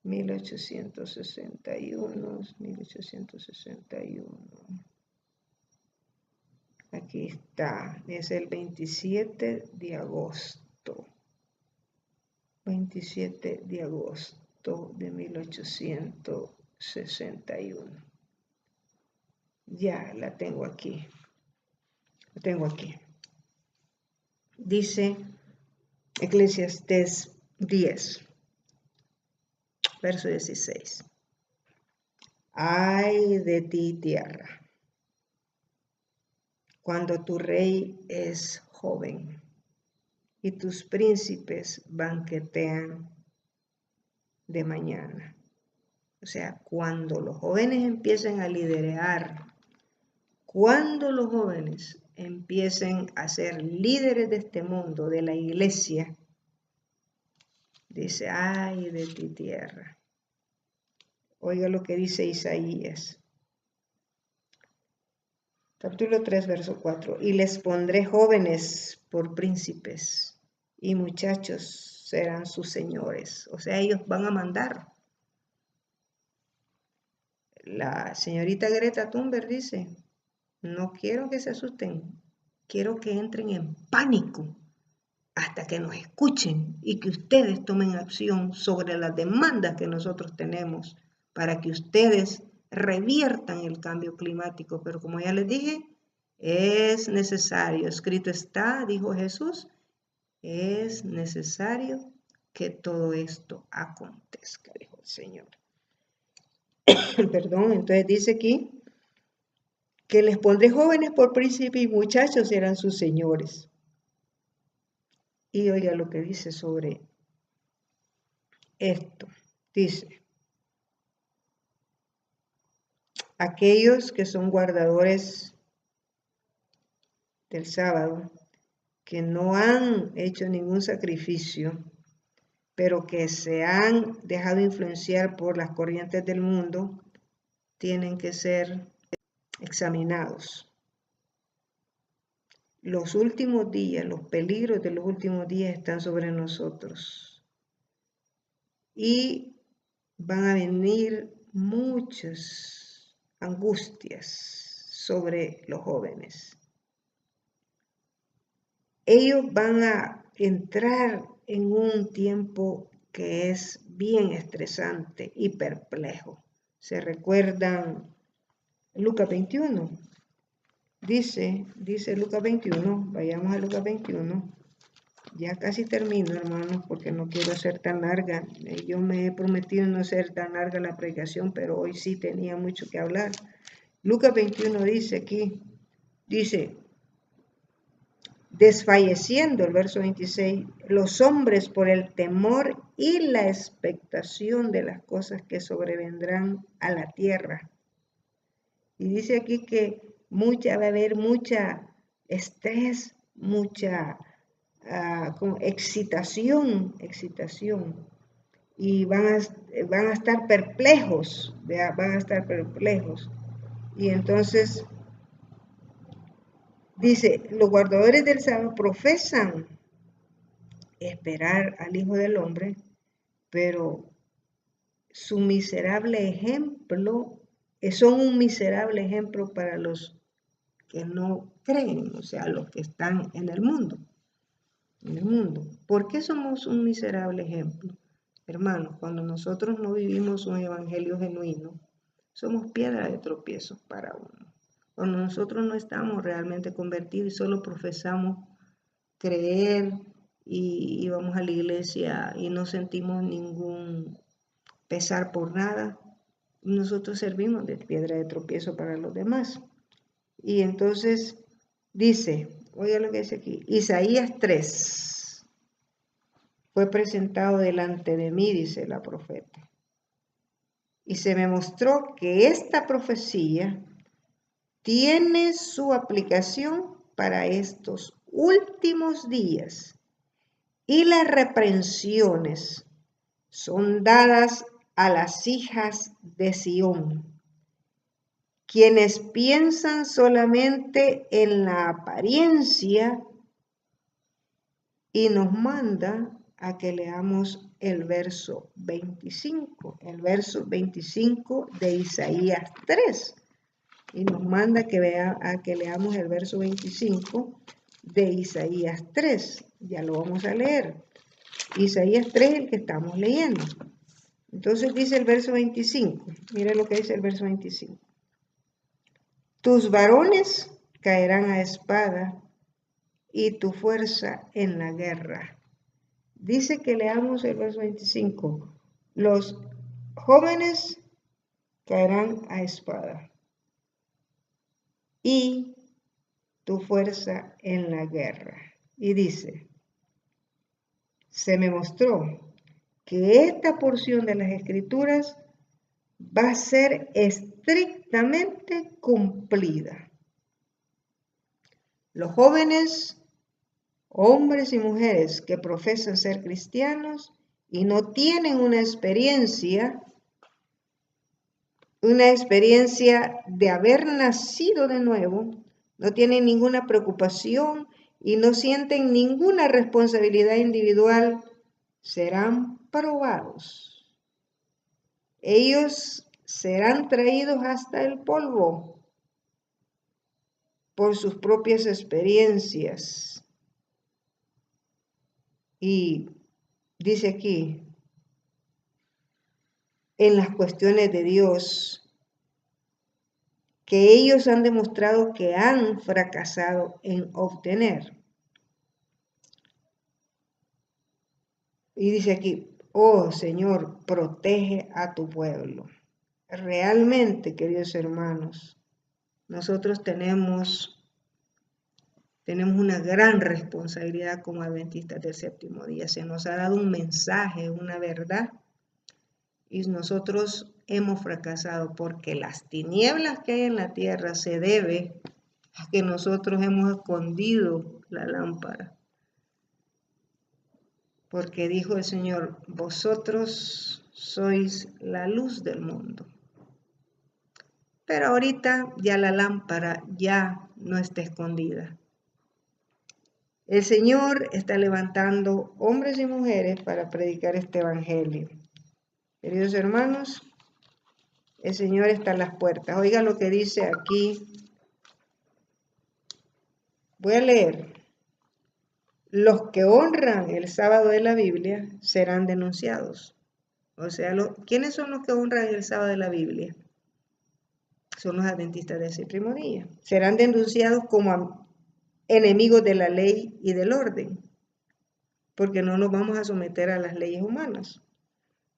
1861, 1861. Aquí está, es el 27 de agosto. 27 de agosto de 1861. Ya la tengo aquí. La tengo aquí. Dice Eclesiastés 10. verso 16. Ay de ti, tierra, cuando tu rey es joven y tus príncipes banquetean de mañana. O sea, cuando los jóvenes empiecen a liderar, cuando los jóvenes empiecen a ser líderes de este mundo, de la iglesia, dice, ay de ti, tierra. Oiga lo que dice Isaías. Capítulo 3, verso 4. Y les pondré jóvenes por príncipes y muchachos serán sus señores. O sea, ellos van a mandar. La señorita Greta Thunberg dice, no quiero que se asusten, quiero que entren en pánico hasta que nos escuchen y que ustedes tomen acción sobre las demandas que nosotros tenemos para que ustedes reviertan el cambio climático. Pero como ya les dije, es necesario, escrito está, dijo Jesús, es necesario que todo esto acontezca, dijo el Señor. Perdón, entonces dice aquí que les pondré jóvenes por príncipes y muchachos serán sus señores. Y oiga lo que dice sobre esto. Dice, aquellos que son guardadores del sábado, que no han hecho ningún sacrificio, pero que se han dejado influenciar por las corrientes del mundo, tienen que ser examinados. Los últimos días, los peligros de los últimos días están sobre nosotros. Y van a venir muchas angustias sobre los jóvenes. Ellos van a entrar en un tiempo que es bien estresante y perplejo. ¿Se recuerdan Lucas 21? Dice Lucas 21, vayamos a Lucas 21. Ya casi termino, hermanos, porque no quiero ser tan larga. Yo me he prometido no ser tan larga la predicación, pero hoy sí tenía mucho que hablar. Lucas 21 dice aquí, dice, desfalleciendo, el verso 26, los hombres por el temor y la expectación de las cosas que sobrevendrán a la tierra. Y dice aquí que va a haber mucha estrés, mucha excitación, y van a estar perplejos, Y entonces dice, los guardadores del sábado profesan esperar al Hijo del Hombre, pero su miserable ejemplo, son un miserable ejemplo para los que no creen, o sea, los que están en el mundo. ¿Por qué somos un miserable ejemplo? Hermanos, cuando nosotros no vivimos un evangelio genuino, somos piedra de tropiezo para uno. Cuando nosotros no estamos realmente convertidos y solo profesamos creer y vamos a la iglesia y no sentimos ningún pesar por nada, nosotros servimos de piedra de tropiezo para los demás. Y entonces dice, oiga lo que dice aquí, Isaías 3, fue presentado delante de mí, dice la profeta, y se me mostró que esta profecía tiene su aplicación para estos últimos días, y las reprensiones son dadas a las hijas de Sión, quienes piensan solamente en la apariencia, y nos manda a que leamos el verso 25 de Isaías 3. Y nos manda a que leamos el verso 25 de Isaías 3. Ya lo vamos a leer. Isaías 3 es el que estamos leyendo. Entonces dice el verso 25. Mire lo que dice el verso 25. Tus varones caerán a espada y tu fuerza en la guerra. Dice que leamos el verso 25. Los jóvenes caerán a espada y tu fuerza en la guerra. Y dice, se me mostró que esta porción de las Escrituras va a ser estrictamente cumplida. Los jóvenes, hombres y mujeres que profesan ser cristianos y no tienen una experiencia de haber nacido de nuevo, no tienen ninguna preocupación y no sienten ninguna responsabilidad individual, serán probados. Ellos serán traídos hasta el polvo por sus propias experiencias. Y dice aquí, en las cuestiones de Dios, que ellos han demostrado que han fracasado en obtener. Y dice aquí, oh Señor, protege a tu pueblo. Realmente, queridos hermanos, nosotros tenemos una gran responsabilidad como adventistas del séptimo día. Se nos ha dado un mensaje, una verdad, y nosotros hemos fracasado porque las tinieblas que hay en la tierra se debe a que nosotros hemos escondido la lámpara. Porque dijo el Señor, vosotros sois la luz del mundo. Pero ahorita ya la lámpara ya no está escondida. El Señor está levantando hombres y mujeres para predicar este evangelio. Queridos hermanos, el Señor está en las puertas. Oiga lo que dice aquí. Voy a leer. Los que honran el sábado de la Biblia serán denunciados. O sea, ¿quiénes son los que honran el sábado de la Biblia? Son los adventistas del séptimo día. Serán denunciados como enemigos de la ley y del orden, porque no nos vamos a someter a las leyes humanas.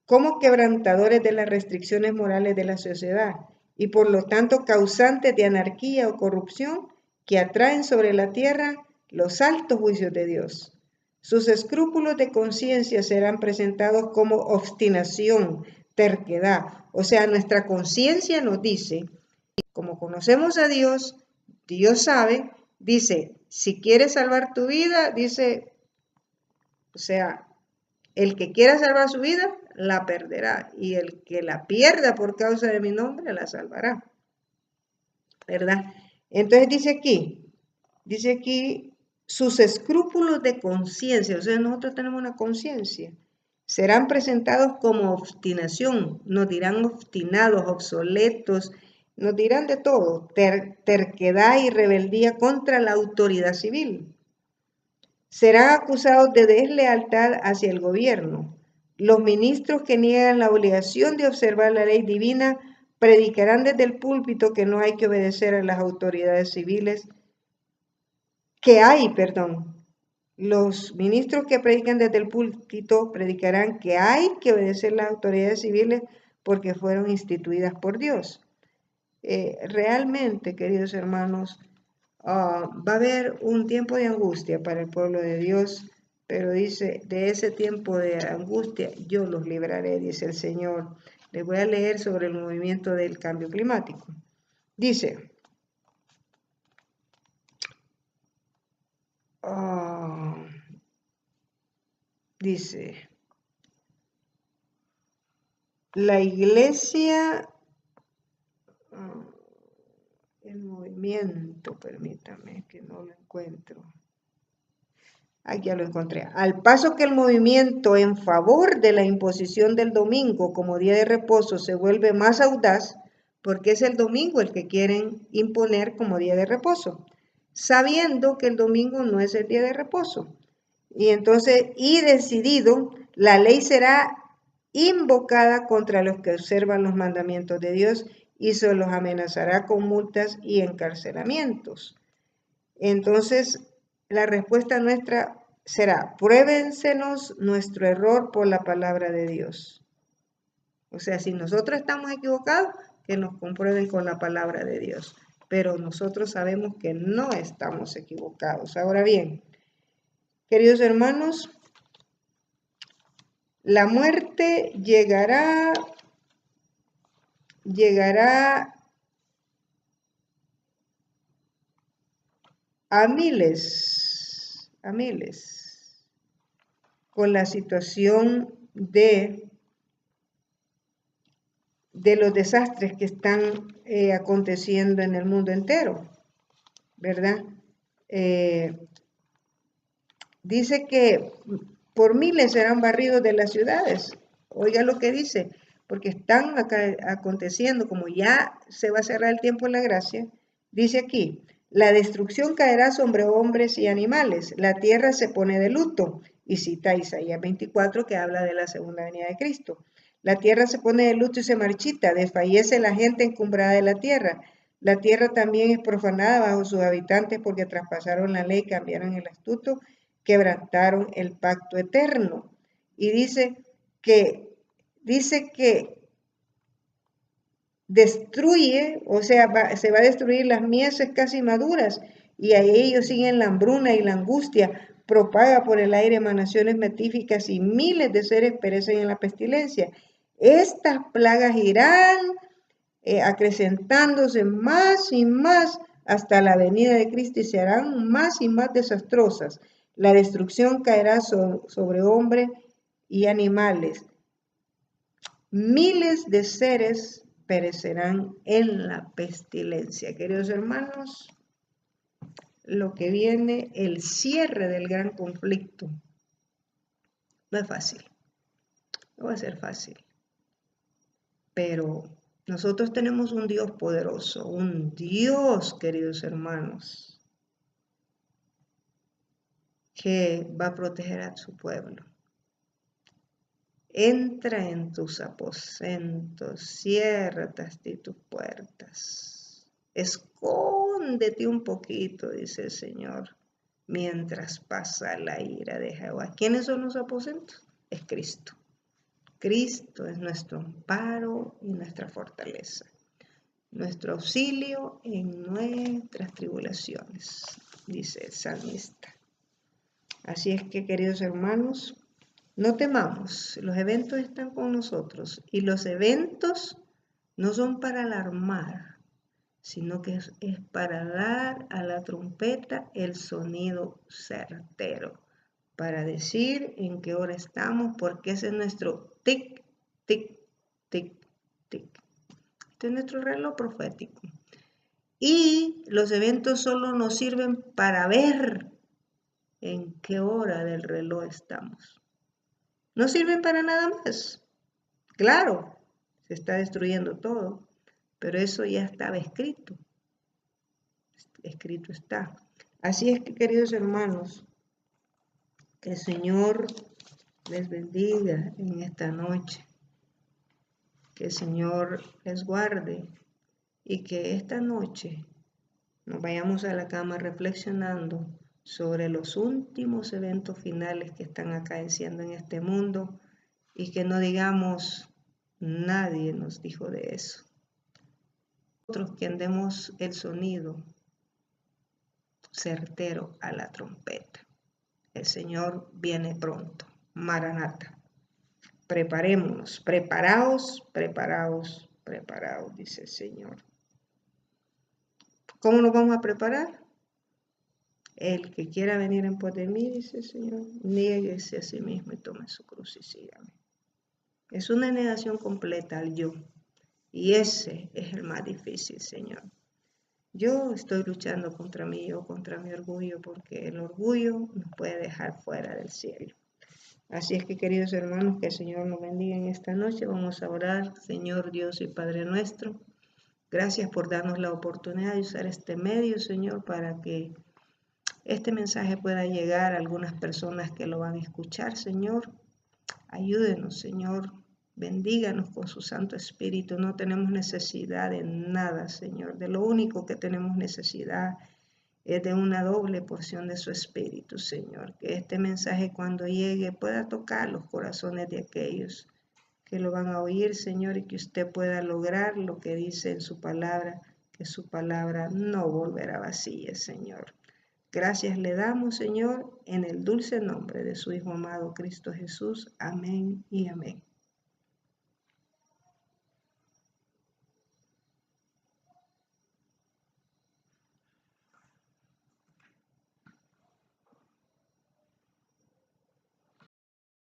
Como quebrantadores de las restricciones morales de la sociedad y por lo tanto causantes de anarquía o corrupción que atraen sobre la tierra los altos juicios de Dios. Sus escrúpulos de conciencia serán presentados como obstinación, terquedad. O sea, nuestra conciencia nos dice, como conocemos a Dios, Dios sabe, dice, si quieres salvar tu vida, dice, o sea, el que quiera salvar su vida, la perderá. Y el que la pierda por causa de mi nombre, la salvará. ¿Verdad? Entonces dice aquí, sus escrúpulos de conciencia, o sea, nosotros tenemos una conciencia, serán presentados como obstinación, nos dirán obstinados, obsoletos, nos dirán de todo, terquedad y rebeldía contra la autoridad civil. Serán acusados de deslealtad hacia el gobierno. Los ministros que niegan la obligación de observar la ley divina predicarán desde el púlpito que no hay que obedecer a las autoridades civiles. Los ministros que predican desde el púlpito predicarán que hay que obedecer a las autoridades civiles porque fueron instituidas por Dios. Realmente, queridos hermanos, va a haber un tiempo de angustia para el pueblo de Dios, pero dice, de ese tiempo de angustia yo los libraré, dice el Señor. Les voy a leer sobre el movimiento del cambio climático. Dice, la iglesia, el movimiento, permítame que no lo encuentro. Aquí ya lo encontré. Al paso que el movimiento en favor de la imposición del domingo como día de reposo se vuelve más audaz, porque es el domingo el que quieren imponer como día de reposo, sabiendo que el domingo no es el día de reposo. Y entonces, y decidido, la ley será invocada contra los que observan los mandamientos de Dios y se los amenazará con multas y encarcelamientos. Entonces, la respuesta nuestra será, pruébensenos nuestro error por la palabra de Dios. O sea, si nosotros estamos equivocados, que nos comprueben con la palabra de Dios. Pero nosotros sabemos que no estamos equivocados. Ahora bien, queridos hermanos, la muerte llegará a miles, con la situación de los desastres que están aconteciendo en el mundo entero, ¿verdad? Dice que por miles serán barridos de las ciudades. Oiga lo que dice, porque están aconteciendo, como ya se va a cerrar el tiempo de la gracia, dice aquí, la destrucción caerá sobre hombres y animales, la tierra se pone de luto, y cita Isaías 24 que habla de la segunda venida de Cristo. La tierra se pone de luto y se marchita, desfallece la gente encumbrada de la tierra también es profanada bajo sus habitantes porque traspasaron la ley, cambiaron el estatuto, quebrantaron el pacto eterno. Y dice que destruye, o sea, se va a destruir las mieses casi maduras, y a ellos siguen la hambruna y la angustia, propaga por el aire emanaciones metíficas y miles de seres perecen en la pestilencia. Estas plagas irán acrecentándose más y más hasta la venida de Cristo y se harán más y más desastrosas. La destrucción caerá sobre hombres y animales. Miles de seres perecerán en la pestilencia. Queridos hermanos, lo que viene, el cierre del gran conflicto, no es fácil, no va a ser fácil, pero nosotros tenemos un Dios poderoso, un Dios, queridos hermanos, que va a proteger a su pueblo. Entra en tus aposentos, ciérrate tus puertas, escóndete un poquito, dice el Señor, mientras pasa la ira de Jehová. ¿Quiénes son los aposentos? Es Cristo. Cristo es nuestro amparo y nuestra fortaleza, nuestro auxilio en nuestras tribulaciones, dice el salmista. Así es que, queridos hermanos, no temamos, los eventos están con nosotros y los eventos no son para alarmar, sino que es para dar a la trompeta el sonido certero, para decir en qué hora estamos, porque ese es nuestro tic, tic, tic, tic. Este es nuestro reloj profético. Y los eventos solo nos sirven para ver en qué hora del reloj estamos. No sirven para nada más. Claro, se está destruyendo todo, pero eso ya estaba escrito. Escrito está. Así es que, queridos hermanos, que el Señor les bendiga en esta noche. Que el Señor les guarde y que esta noche nos vayamos a la cama reflexionando sobre los últimos eventos finales que están acaeciendo en este mundo y que no digamos, nadie nos dijo de eso. Nosotros que demos el sonido certero a la trompeta. El Señor viene pronto. Maranata. Preparémonos, preparaos, preparaos, preparaos, dice el Señor. ¿Cómo nos vamos a preparar? El que quiera venir en pos de mí, dice el Señor, niéguese a sí mismo y tome su cruz y sígame. Es una negación completa al yo. Y ese es el más difícil, Señor. Yo estoy luchando contra mí yo, contra mi orgullo, porque el orgullo nos puede dejar fuera del cielo. Así es que, queridos hermanos, que el Señor nos bendiga en esta noche. Vamos a orar, Señor Dios y Padre nuestro. Gracias por darnos la oportunidad de usar este medio, Señor, para que este mensaje pueda llegar a algunas personas que lo van a escuchar, Señor. Ayúdenos, Señor. Bendíganos con su Santo Espíritu. No tenemos necesidad de nada, Señor. De lo único que tenemos necesidad es de una doble porción de su Espíritu, Señor. Que este mensaje cuando llegue pueda tocar los corazones de aquellos que lo van a oír, Señor, y que usted pueda lograr lo que dice en su palabra, que su palabra no volverá vacía, Señor. Gracias le damos, Señor, en el dulce nombre de su Hijo amado Cristo Jesús. Amén y amén.